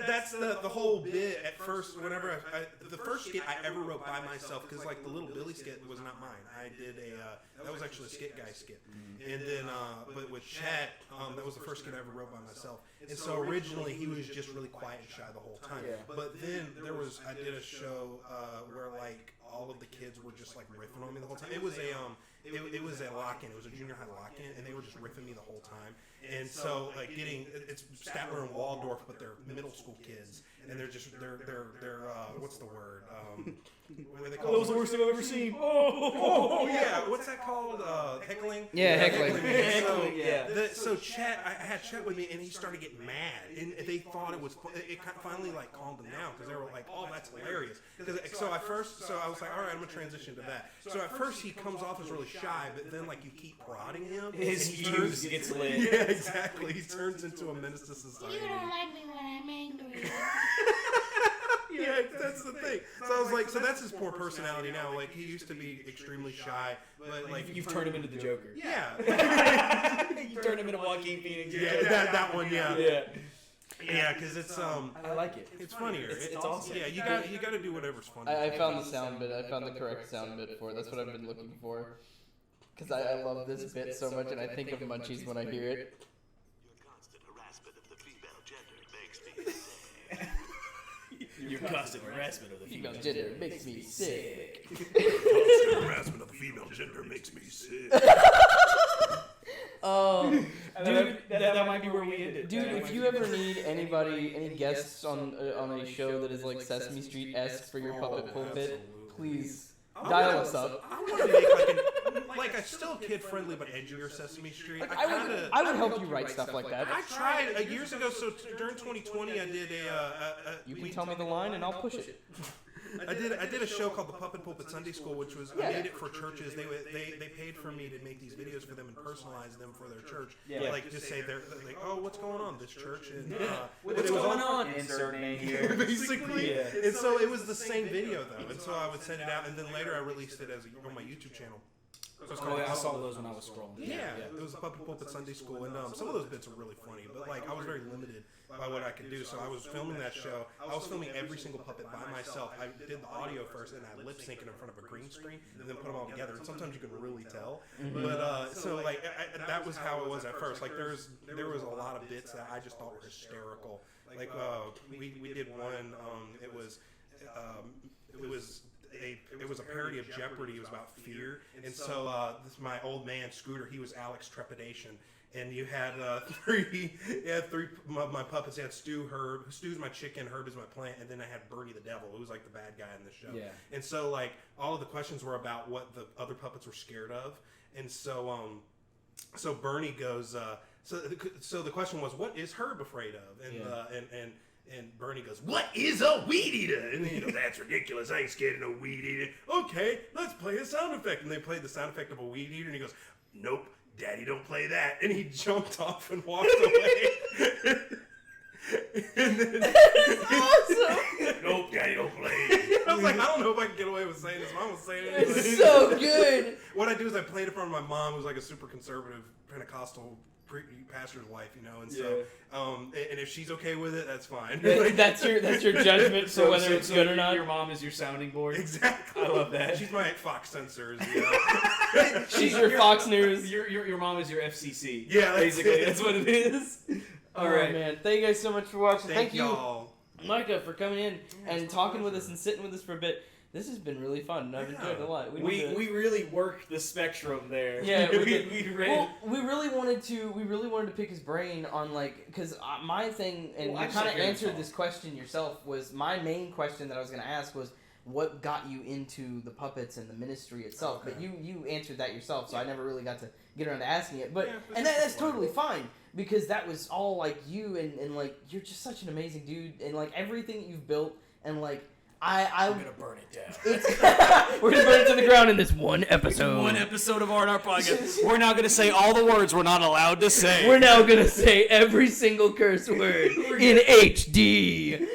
that's the whole bit at first. Whenever the first skit I ever wrote by myself, because like the Little Billy skit was not mine. I did that was actually a skit guy skit, and then but with Chet, that was the first skit I ever wrote by myself. And so originally he was just really quiet and shy the whole time. But then I did a show where like all of the kids were just like riffing on me the whole time. It was a lock-in. It was a junior high lock-in, and they were just riffing me the whole time. And so, like, it's Statler and Waldorf, but they're middle school kids, and they're what's the word? What are they called? That was the worst thing I've ever seen. Oh, yeah. What's that called? Heckling? Yeah, heckling. So Chet, I had Chet with me, and he started getting mad, and they thought it was. It finally like calmed them down because they were like, "Oh, that's hilarious." So I was like, "All right, I'm gonna transition to that." So at first he comes off as really shy, but then like you keep prodding him, his fuse gets lit. Yeah, exactly. He turns into a menace to society. You don't like me when I'm angry. Yeah, that's the thing. So I was like, so that's his poor personality now. Like, he used to be extremely shy, but like you've turned him into the Joker. Yeah. You turned him into Joaquin Phoenix. Yeah, that one. Yeah. Yeah. Yeah, because it's I like it. It's funnier. It's awesome. Yeah, you got to do whatever's funny. I found the sound bit. I found the correct sound bit for it. That's what I've been looking for. Because I love this bit so much, and I think of Munchies when I hear it. Your constant harassment of the female gender makes me sick. Constant harassment of the female gender makes me sick. Oh, dude, that might be where we ended. Dude, if you ever need any guests on a show that is like Sesame Street-esque for your puppet pulpit, please dial us up. I want to make like a still kid-friendly but edgier Sesame Street. Like, I would help you write stuff like that. I tried years ago. So during 2020, I did You can tell me the line and I'll push it. I did a show called the Puppet Pulpit Sunday School, which was I made it for churches. They paid for me to make these videos for them and personalize them for their church. Yeah. Like just say they're like, oh, what's going on this church? And what's going on? Insert name here. Basically. Yeah. And so it was the same video though, and so I would send it out, and then later I released it on my YouTube channel. Oh, yeah, I saw those when I was scrolling. Yeah, it was a Puppet Pulpit Sunday School, and some of those bits are really funny, but like I was very limited by what I could do, so I was filming that show. I was filming every single puppet by myself. I did the audio first, and I lip synced it in front of a green screen, and then put them all together. And sometimes you can really tell, but so like that was how it was at first. Like there was a lot of bits that I just thought were hysterical. Like we did one. It was a parody of Jeopardy. It was about fear, and so my old man Scooter, he was Alex Trepidation, and you had three my puppets. You had Stu, Herb. Stu's my chicken, Herb is my plant, and then I had Bernie the devil, who was like the bad guy in the show. Yeah. And so like all of the questions were about what the other puppets were scared of, and so so Bernie goes. So the question was, what is Herb afraid of? And Bernie goes, what is a weed eater? And then he goes, that's ridiculous. I ain't scared of no weed eater. Okay, let's play a sound effect. And they played the sound effect of a weed eater. And he goes, nope, Daddy don't play that. And he jumped off and walked away. And then, That's awesome. Nope, Daddy don't play. I was like, I don't know if I can get away with saying this. Mom was saying it anyway. It's so good. What I do is I played it in front of my mom, who's like a super conservative Pentecostal pastor's wife, you know, and so and if she's okay with it, that's fine. That's your judgment for whether it's good or not. Your mom is your sounding board. Exactly. I love that. She's my Fox censors. She's your Fox News. Your mom is your FCC. Yeah, basically that's what it is. All right, man. Thank you guys so much for watching. Thank you, y'all. Micah, for coming in and talking with us and sitting with us for a bit. This has been really fun. I've enjoyed it a lot. We really worked the spectrum there. Yeah, we did. we Well, we really wanted to pick his brain on because my thing, and Well, you I kind of just like answered your this question yourself. Was my main question that I was going to ask was what got you into the puppets and the ministry itself? Okay. But you answered that yourself, so I never really got to get around to asking it. But Yeah, and that's totally fine because that was all like you and like you're just such an amazing dude and like everything that you've built and like. I'm gonna burn it down. We're gonna burn it to the ground in this one episode. One episode of R&R Podcast. We're now gonna say all the words we're not allowed to say. We're now gonna say every single curse word in HD.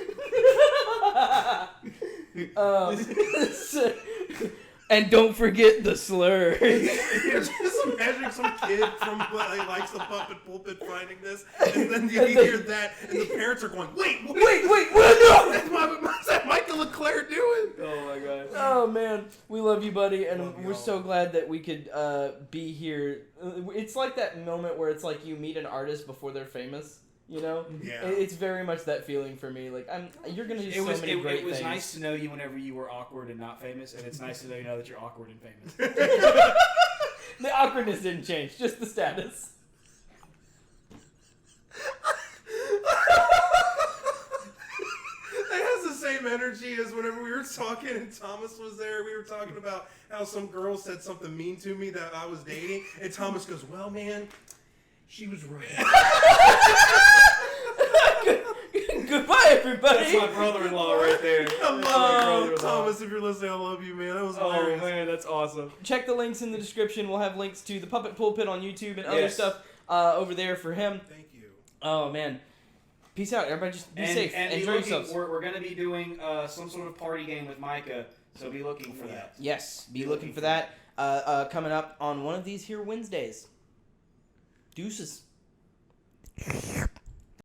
And don't forget the slurs. Just imagine some kid from likes the puppet pulpit finding this, and then you hear that, and the parents are going, "Wait, Wait, what? No! what's that Michael LeClaire doing?" Oh my god. Oh man, we love you, buddy, and Love we're y'all. so glad that we could be here. It's like that moment where it's like you meet an artist before they're famous. You know, Yeah. It's very much that feeling for me. Like you're gonna do It so was many great it was things. nice to know you whenever you were awkward and not famous, and it's nice to know that you're awkward and famous. The awkwardness didn't change, just the status. It has the same energy as whenever we were talking and Thomas was there. We were talking about how some girl said something mean to me that I was dating, and Thomas goes, "Well, man, she was right." Goodbye, everybody. That's my brother-in-law right there. I love brother-in-law. Thomas, if you're listening, I love you, man. That was Oh hilarious. man, that's awesome. Check the links in the description. We'll have links to the Puppet Pulpit on YouTube and other Yes. stuff over there for him. Thank you. Oh man, peace out, everybody. Just be safe. And Enjoy yourselves. We're going to be doing some sort of party game with Micah, so be looking for that. Yes, be looking for that. Coming up on one of these here Wednesdays. Deuces.